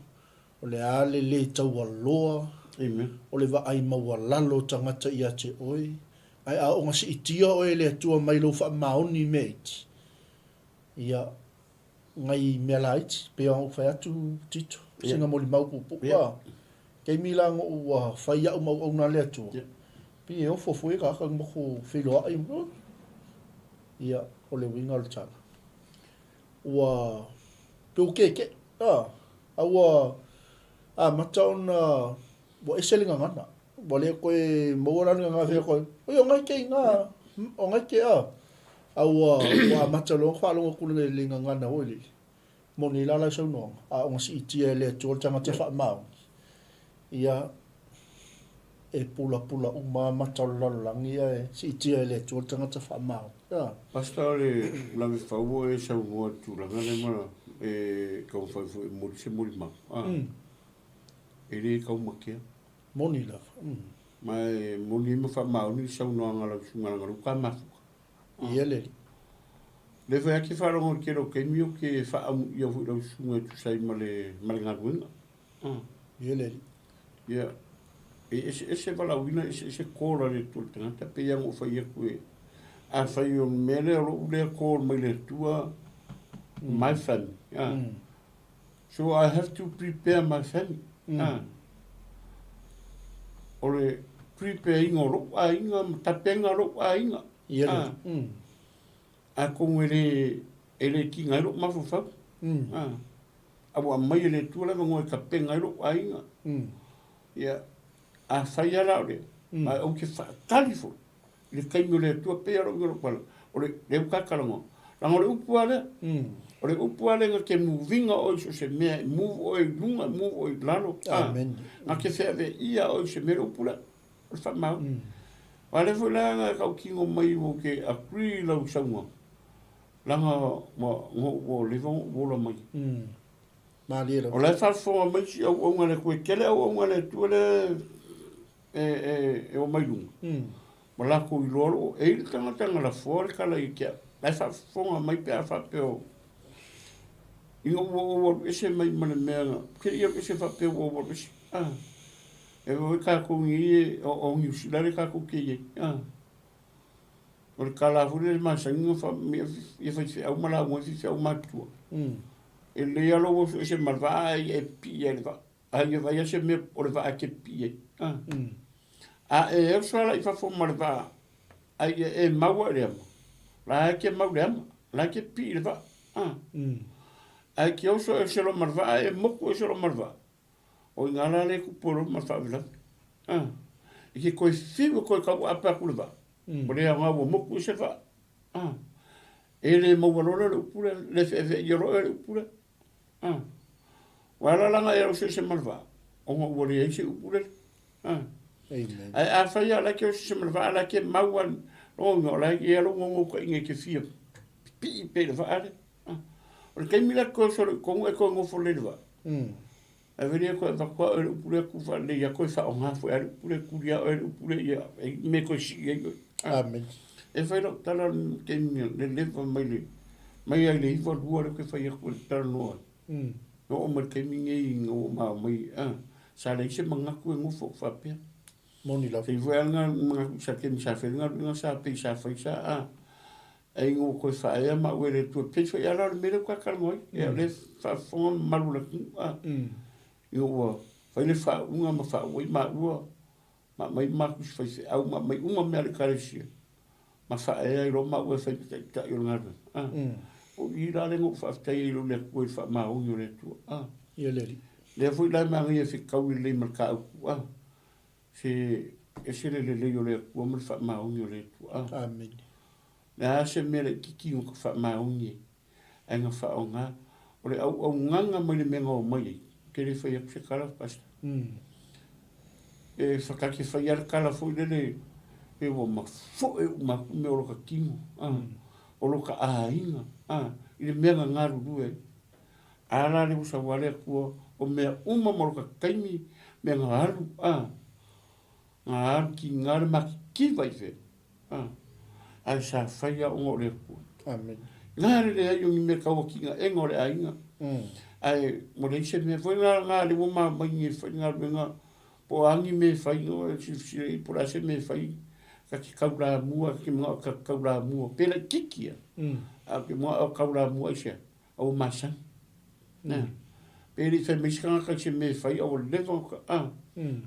o le ale le taua loa, Amen. o le va ai maua lalo tangata ia te oi. Ai a onga si itia oe le atua mai lo wha maoni meiti. Ia ngai mea laiti, pe au whai atu tito, singa moli maupupu. Kei milango ua whai au mau au na le atua. Pi e ofo fui ka kang moko whiloa ai mo. Ia o le winga o le tala. Ua peo keke. Aua mataona wa eselinga ngana. Wale koe mauranga ngā whia koe. Oi o ngai kei ngā. O ngai ke a. Aua wa matalonga whalonga kulunga linga ngana oili. Moni lala sau noanga. A onga si itia le atua tanga te wha mau. Ia e pula uma matalalangi e si itia e le atua tanga te wha mau. Pasta le langi whau e sau noa tūranga le mana e kau whai fu e mori se mori mau. E re kau makia. Moni lava. Mai moni ma wha mau ni sau noa ngala sunga ruka mafuka. I eleri. Le whai ake wharongo kero kei mio ke wha amu ia hui rau sunga tu sai ma le ngā ruenga. I eleri. Ia. Ese wala wina, ese kōra le tō tangata, pe iango whai aku e. A whai o mele alo ulea kōra mai le tua, my family. So I have to prepare my family. O le prepare inga ro a inga, tapenga ro a inga. I eleri. A kongo ele ki ngai ro mafu whau. Awa mai ele tua lewa ngoe ka penga ro a inga. Ia. A whai ara ore, mai au ke whaatali fo, le kaimi o le tua pea rongo pala, o le leu kakarango. Ranga o le upu ale, o le upu ale nga ke muvinga oi so se mea, move oi lunga, move oi lalo. Amen. Nga ke whea ia oi se mea upu le, o le whamau. Wa le fo langa kau kingo mai o ke a kri lau saunga. Langa o le vong wola mai. O le whawhonga mai si au au ngane koe kele au ngane tuale, e o mai lunga. Ma la ko I lolo, e il tanga la fore kala I kia. Lai whafonga mai pia whapeo. Inga ua ese mai mana mea nga. Kiri ia ese whapeo ua ese. E oi kako ngi o ngiusi, lare kako ke ie. O le kala fure le masa inga ia whai au mala ua fi au matua. E le alo o ese marvaa e pia le va. Ai vai ese me o le va ke pia. A e soala I fa fo marva ai e maua le ama la ke mau le ama la ke pi le va ai ke o so e se lo marva e moku e se lo marva o ngala le ku poro marva vela e ke ko figo ko ka apa ku le va o le ama o moku se va e le mau lo le pure le fe yo le pure wala la nga e o se marva o mo o le se pure Amen. A whai ala ke o se marwa ala ke mauan rongo ala ke alo ngongo ko inge ke fia pi pe le vaale. O le kaimila ko so ko e ko ngofo le va. A veria ko va ko e pure ku fa le ya ko fa o nga fo e pure ku ya e pure ya me ko si e. Amen. E fai lo tala ke le le va mai le. Mai ai le va duare ko fa ya ko tala no. No o mer ke mingi ngo ma mai sa le se manga ku ngofo fa pe. Moni la. Sei foi nga sa ke sa fe nga sa pe sa fa sa ai ngo ko fa ya ma wele tu pe so ya la me ko ka mo e le fa fon malu la yo fa le fa unga ma fa oi ma u ma mai ma ku fa au ma mai uma me al karesi ma fa e ro ma u fa ta yo nga o I la le ngo fa ta I lo le ko fa ma o yo le tu Ia leri. le foi la ma ngi fi ka wi le ma ka se ese le yo le ko mo fa ma o yo le tu Amen. na se mere kiki ko fa ma o ni ai nga fa o nga o le au nganga mai le menga o mai ke le fa ya se kala pas e whakake whai ara kala fo lele e wa mafo e me o loka kingo o loka ainga i le mea ngaru rue ala le usa wale kua o mea uma mo loka kaimi mea ngaru ngaru ki ngare maki kiwa i fe ai sa whaia o ngore kua Amen. ngare le ai yungi me kaua ki nga e ngore ainga ai mo le ise me foi ngare wo ma mai foi ngare venga po angi me fai no si por ase me fai ka ki kaura mua ki mo ka kaura mua pela kikia a ki mo kaura mua ise o masa na peli fe me ska ka se me fai o levo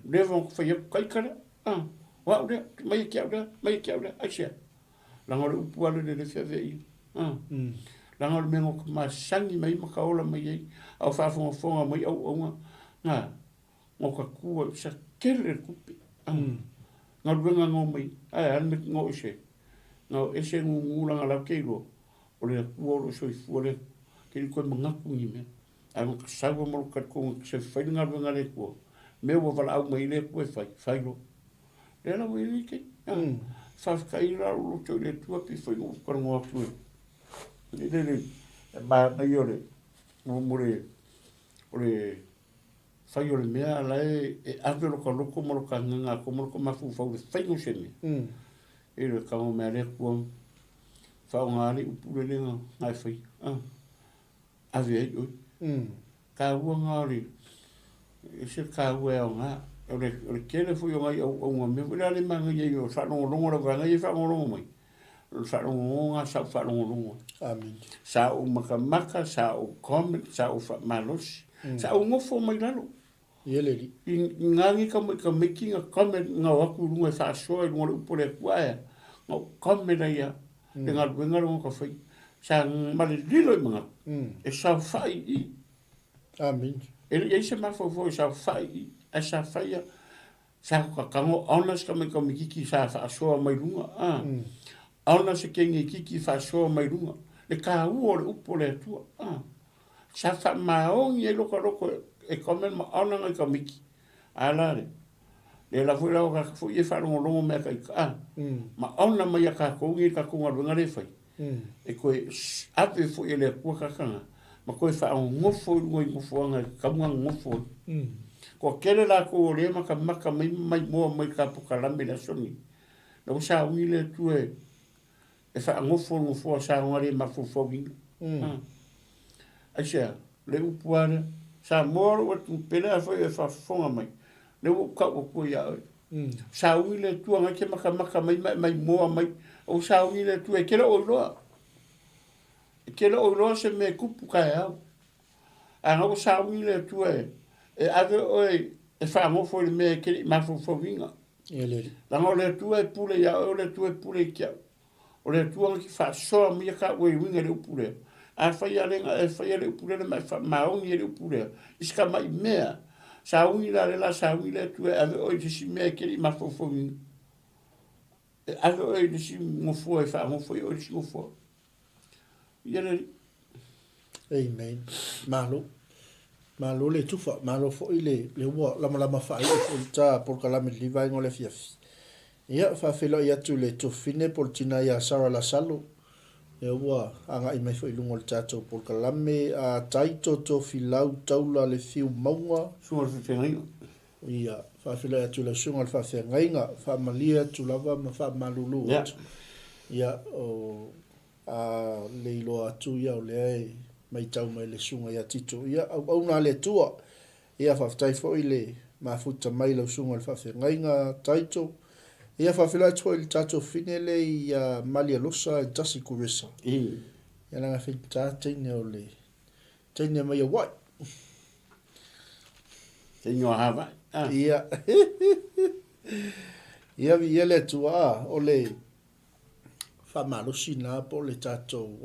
levo fai kai kara wa ore mai ki ora ase la ngore upuale le fe ve la ngore me ngo ma sangi mai ma ka ola mai au fa fonga mai au nga ngo ka kua sa kere kupi nga ruenga ngō mai ai ane ngō ese ngūranga lau keiro o le kua o soi fuare ke ni koe mangaku ni me ai mo ka sawa moro ka konga se whaini nga ruenga le kua me wa wala au mai le kua whairo le la wei li kei whawhika ira o lo teo le tua pi whai ngō whakarango atu e le ma i ore o le fai o le mea lai e ave loko mo loka nganga ko mo loko mafu fau le fai no sene e le kamo mea le kua fau ngare upure le ngai fai ave ai oi ka ua ngare e se ka ua e o ngā o le kele fui o ngai au ngā me wera le manga i o sa longo la vanga i fa longo mai sa longo ngā sa fa longo Amen. Sa o maka sa o comment sa o fa malos sa o ngofo mai lalo Yeleri. Ngangi ka making a comment nga waku runga sa so e ngore upore kuae nga comment ia le nga wenga ngo ka fai sa mali lilo manga e sa fai i Amen. e se ma fo sa fai i a sa fai sa ka kango honest ka me ka mikiki sa fa so mai runga ona se kengi kiki fa so mai runga le ka u o upore tu sa fa maong ye loko e komen ma ona ngai ka miki ala le la fura o ka fu ye fa longo me ka ma ona mai ka ko ngi ka ko ngar ngare fai e ko ate fu ele ku ka kana ma ko fa un ngofo ngofo nga ka ngofo ko kele la ko le ma ka maka mai mo mai ka pu ka la me la soni no sa wi le tu e fa ngofo sa ngare ma fu wi acha le upuana sa moro o tu pela foi e fa fonga mai le o ka o ko ya sa wi le tu nga ke maka mai mo mai o sa wi le tu e ke o lo se me kupu ka ya a no sa wi le tu e ave oi e fa mo foi me ke ma fo vinga Yeleri. la no le tu e pule ya o le tu e pule kia o le tu nga ki fa so mi ka we winga le pule a fai alenga e fai ale upure mai maongi ele upure iska mai mea sa ui la sa ui le tu ave oi si mea keri ma fofo ave oi si ngofo e fa ngofo oi si ngofo yele Amen. Malo le tufa, malo fo ile le wa lama fa ile fo ta por kala me liva ngole fiaf. Ia fa felo ia tu le tufine por tina ya Sara la salo. E ua anga i mai fo ilungo le tātou por kalame a taito to filau taula le fiu maunga. sunga se ngai Ia, whawhila atu la sunga le whawhengainga, whamalia atu lava ma whamalulu atu. Ia, o leilo atu ia o leai mai tau mai le sunga ia tito. Ia, au nā le tua, ia whawhtai fo i le mafuta mai lau sunga le whawhengainga taito. Ia whawhila atu i le tātou whinele i malia losa i tasi kuresa. Ia nanga whinta teine o le, teine mai a wai. Teino hava Ia. Ia vi ele tua o le whamalosi nā po le tātou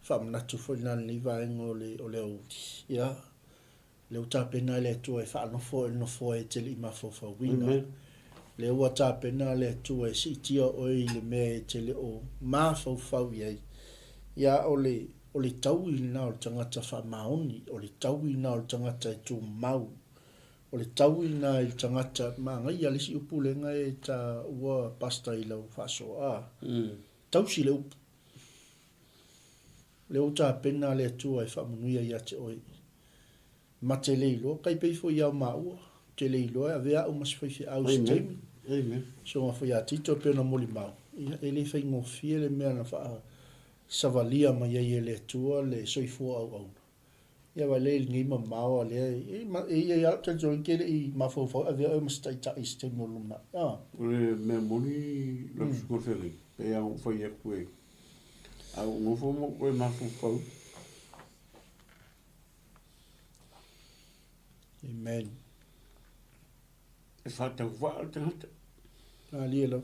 whamanatu fo nā ni vaenga o le auti. Ia. Le utapena le tua e whaanofo e nofo e tele i mawhawha wina. Le ua tāpena le tua e si tia o i le mea e tele o mawhawhau iai. Ia o le tau i nā o le tangata whamaoni, o le tau i nā o le tangata e tū mau. o le tau ina i tangata maangai a lisi upu le ngai ta ua pasta i lau whasoa. Tau si le upu. Le o ta pena le atua e whamunuia i ate oi. Ma te le ilo, kai peifo i au maua, te le ilo e a vea o maswhaifi au steimi. So ma whai a tito pena moli mau. E le whai ngofie le mea na wha savalia ma iei e le atua le soifua au au. Ia wa le ngi ma mau le e ia ta join ke i ma fo fo ave o msta ta iste mo luna le me moni lo sco feri pe a un foi e kue a un fo mo ko ma fo amen e fa ta va ta ali lo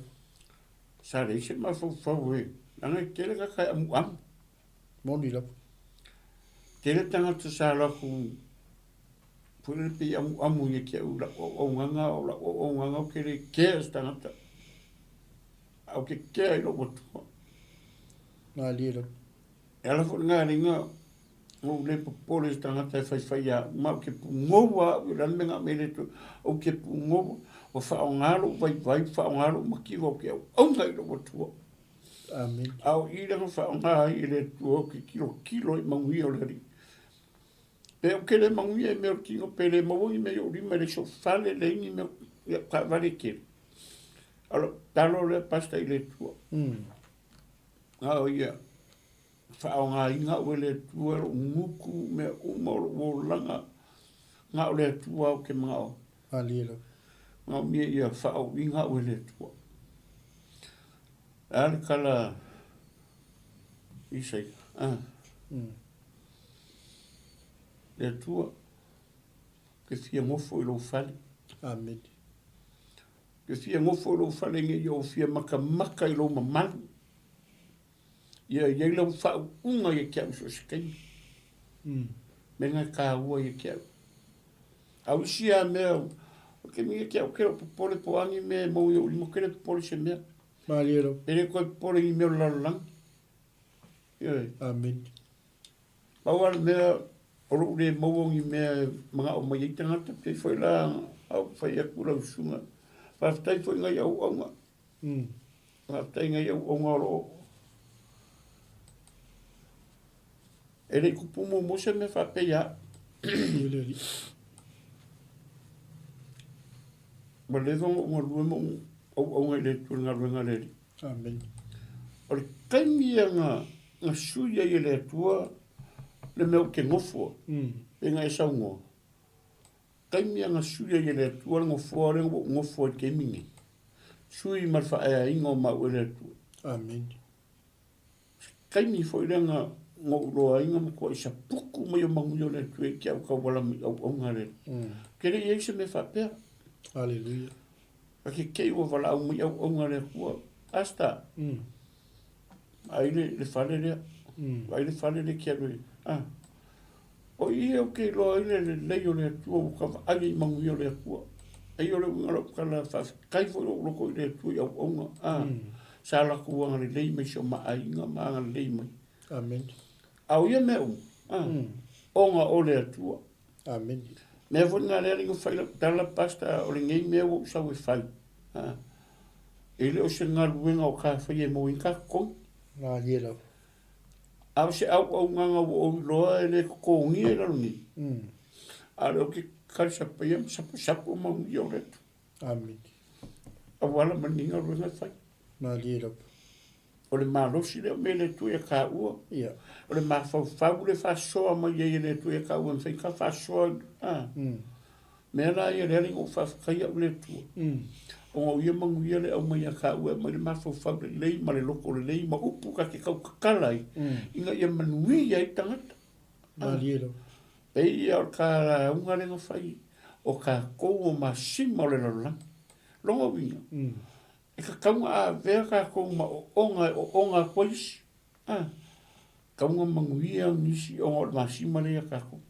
sa re se ma fo we anga ke le ka am moni lo Tele tanga tu sa la ku pule pe amu ye ke o nganga o nganga ke le ke tanga ta au ke lo botu ali lo ela fo nga ringa o le pole tanga ta fai ya ma ke ngo wa la menga me le tu o ke ngo o fa ngalo vai fa ngalo ma ki o ke o ngai lo botu amen au i le fa nga i le tu ke kilo i mangi o le pe o ke le mangi e me o kingo pe le mo i me o rima le so fale le ni me ya ka vale ke alo talo le pasta i le tu au ia fa nga inga o le tu o nguku me o mo langa nga o le tu o ke ma o ali lo nga mi ia fa o inga o le tu al kala isai le tua ke fia ngofo i lo fale amen ke fia ngofo i lo fale nge i o fia maka i lo mamalu ia i lo fa unga i kia uso skei menga ka ua i kia au sia mea ke mi kia o kero popole po angi me mo i o limo kere popole se mea ali lo pere koe popole i mea lalalang amen Bawal mea oro ure mawongi mea mga o mai i tangata te whai la au whai aku lau sunga. Whaftai whai ngai au aunga. Whaftai ngai au aunga ro. E rei kupumu mose me whapei a. Ma le zonga unga lue mo au aunga i le tuanga ruenga le ri. amen O le kaimia nga suia i le tua le meo ke ngofo. E ngai saungo. Kaimia nga suia i le tua le ngofo le ngofo ke mingi. Sui marfa e ingo ma ue le tua. amen Kaimi fo i nga ngo roa inga mo ko isa puku mai o manguio le tua ki au ka wala mi au ngare. Kere i eise me whapea. Hallelujah. Ake kei ua wala au mai au ngare kua. Asta. Aile le whale rea. Aile whale le kia rui. O i o ke loa ile le leo le tua o ka ai i manguio le kua. Ai o le ngaro kala kai fo lo loko i le tua au onga. Sa la kua ngare lei mai sio maa inga maa ngare lei mai. Amen. Au ia me un. Onga o le tua. Amen. Me fo ngare ringo whaila tala pasta o le ngei mea o sa we whai. E le o se ngaruenga o ka whai e mo inka kong. Ngā hiera. Au se au nganga o loa e le kongi e rarungi. A leo ke karisa payam sapo maungi o retu. Amen. A wala maninga ruenga whai. Ngā hiera. O le malosi leo me le tue ka ua. O le mawhau le whasoa mai e le tue ka ua. Mwhai ka whasoa. Mea la e le ringo whawhkai au le tua. O ngau ia manguia le au mai a ka ua. Mai le mawhau le lei ma le loko le lei ma upu ka ke kau kakalai. Inga ia manui ia i tangata. Ngā hiera. Pei ia o ka unga renga whai. O ka kou o ma sima o le lalang. Longa winga. E ka kaunga a vea ka kou ma o onga kois. Kaunga manguia nisi o ngā ma sima lea ka kou.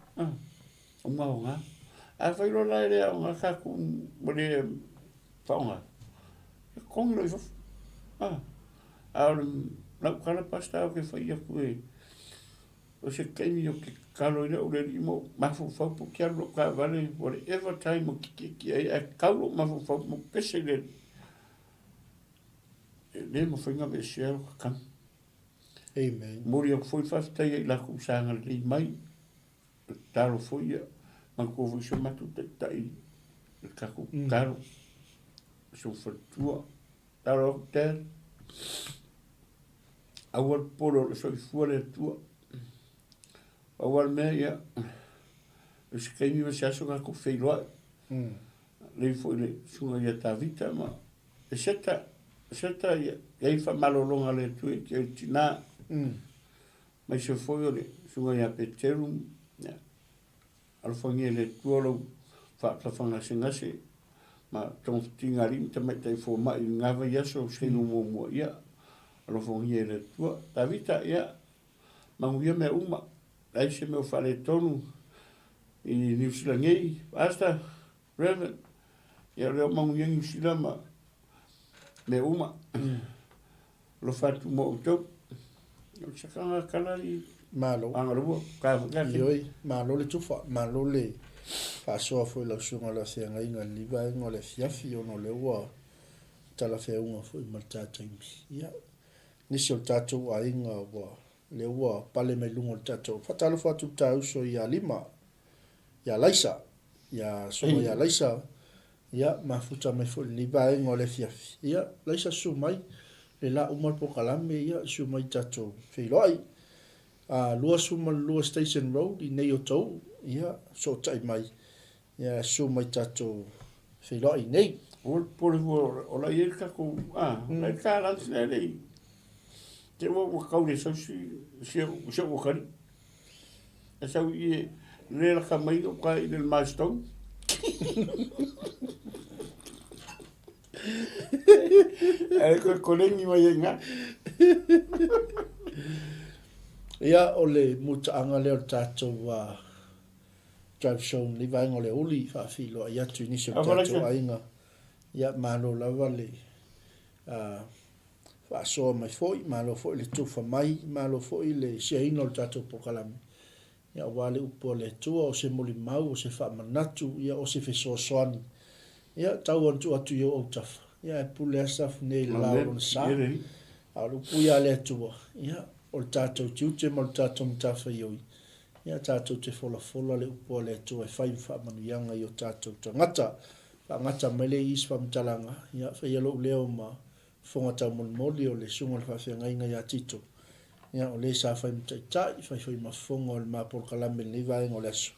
Onga o ngā. A whairo lai lea o ngā ka kou mo le whaonga. E kongi loi fofu. A o le nau kala pasta o ke whai aku e. O se kaimi o ke kalo ina ule imo mafufau po kia lo ka vale whatever time o ki ai kaulo mafufau mo pese le mo whainga me siaro ka kam. Amen. Mori o foi whaftai ai la kusanga le mai taro foi ia ma ko fu so matu tai ka ku karo so fatua taro ter awal polo so fuore tua awal me ia es que mi se aso ka ku feilo le foi le sunga ia ta vita ma seta ia ei fa malolonga le tu ke tina ma se foi le sunga ia peterum ya alfongi le tuolo fa fanga singase ma tong tingari te mai te fo mai ngava ia so se no mo ia alfongi le tua ta vita ia manguia me uma ai se me fale tonu i New Zealand ngei basta reven ia le manguia New Zealand ma me uma lo fatu mo to se kanga kalari Malo. angaro ka ka Ioi, malo le tufa, malo le fa soa foi la sunga la se ngai nga liva ngo le fiafi ono le wa tala fe unga foi malta times. Ya. Nisio tato a inga wa le wa pale me lungo tato. Fatalo fatu tau so ya lima. Ya laisa. Ya sunga ya laisa. Ya mafuta me foi liva ngo le fiafi. Ya laisa sumai le la umar po kalame ya sumai tato. Filoi. Lua suma lua Station Road i nei o tau, ia, so tai mai, ia, so mai tato whilo i nei. Pole o la ier ka ko la ka la tne le te wo ka le so si o kan e sa i le la ka mai o ka i le milestone e ko le ni mai nga Ia o le mutaanga leo tātou drive show li vainga o le uli wha whilo ai atu nisi o tātou ainga. Ia malo lava le wha soa mai foi, malo foi le tufa mai, malo foi le siaina o tātou pokalami. Ia wale upo le tua o se moli mau o se wha manatu, ia o se whesoa soani. Ia tau antu atu yo au tafa. Ia e pule asaf nei lao on sa. A lupu ia le atua. Ia o le tātou tiute ma le tātou mtafa ioi. Ia tātou te fola le upo le atua e whai wha manuianga i o tātou tangata. Wha ngata mele is wha mtalanga. Ia whai alo leo ma whongata moli o le sunga le whawhia ngainga ia tito. Ia o le sa whai mtaitai, whai ma whonga o le mapor kalame le vaenga o le aso.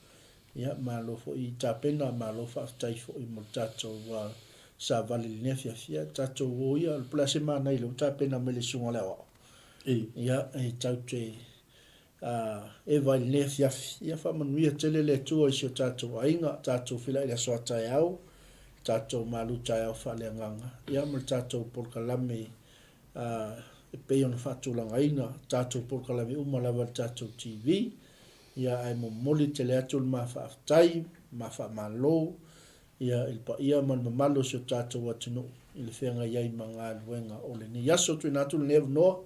Ia ma lo fo i tāpena, ma lo whaftai fo i mo tātou sa vale le nefia fia. Tātou o ia, le plase ma nei lo tāpena mele sunga leo. Ia e tau te e vai le fiafi. Ia whamanuia tele le tua isi o tātou ainga, tātou whila i le soa tai au, tātou malu tai au whale anganga. Ia ma tātou porkalame e pei ona whatulanga ina, tātou porkalame umalawa tātou TV. Ia ai mo moli tele atu le maa whaaftai, maa whaamalo. Ia ilpa ia man mamalo si o tātou atunu, ili whenga iai mga luenga o le ni yaso tu inatu le nev noa,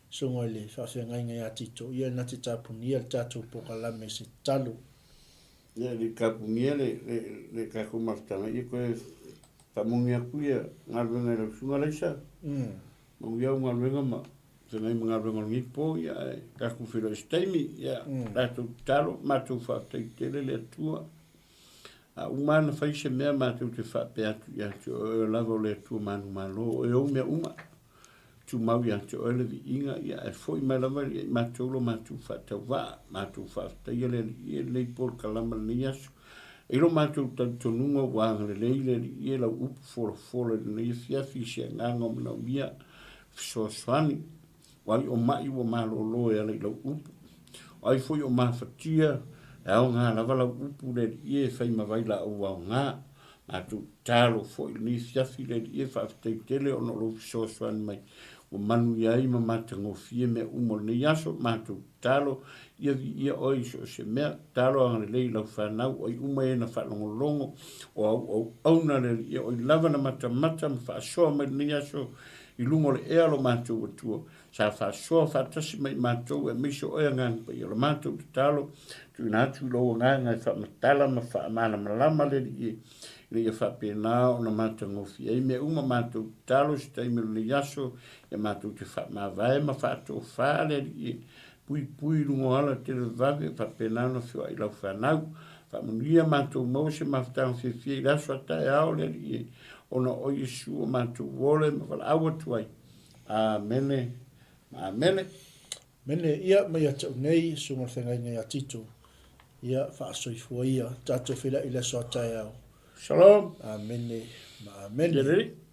so ngoi le whawhenga inga ia tito. Ia nati tāpunia le tātou pokalame se talu. Ia le kapunia le kakumaftanga, ia koe whamungia kuia ngā ruenga i rausunga leisa. Mungia o ngā ruenga ma, tēnei mga ruenga ngipo, ia kakuwhiro esteimi, ia tātou talo, mātou whaftai tele le atua. Umana whaise mea mātou te whapea atu, ia te o lava o le atua manu malo, e o mea uma. Tu mau ia te o elevi inga, ia e foi mai lava, ia mātou lo mātou whatau wā, mātou whaftai ia le por kalama le niasu. E lo mātou tantonunga wāngale leile, ia lau upu fora le fiafi se nganga mana mia, fisoaswani, wai o mai wa malo loe ale lau upu. Ai foi o mawhatia, e au ngā lava lau upu le ie whai mawaila au au ngā, mātou tālo foi ni fiafi le ie whaftai tele o no lo fisoaswani mai. O manu iai ma matango fie me umol ne yaso mātou tālo, ia oi so se mea, tālo angare lei lau whanau, oi umae na whanongolongo, o au na le ia oi lava na mata ma whaasoa mai ne yaso, i lungo le ea lo mātou atua. Sa whaasoa whaatasi mai mātou e miso ea ngan pa i lo mātou te talo, tu ina atu lo ngai ngai whaamatala ma whaamana malama le i le ia whapena o na mātou ngofi. Ei mea uma mātou talo si taimelo le yaso, e mātou te whaamawai ma whaatou whaale i pui lungo ala te le vave, whapena na whiwa i lau whanau, whaamunia mātou mose ma whatang whiwhia i raso ata e ao le i ona o Yesu o mātou wole ma wala awa tuai. Amene. Amene. Mene ia mai atau nei sunga whengai nei atito. Ia whaasoifua ia. Tato whila i leso atai au. Shalom. Amene. Amene. Yere.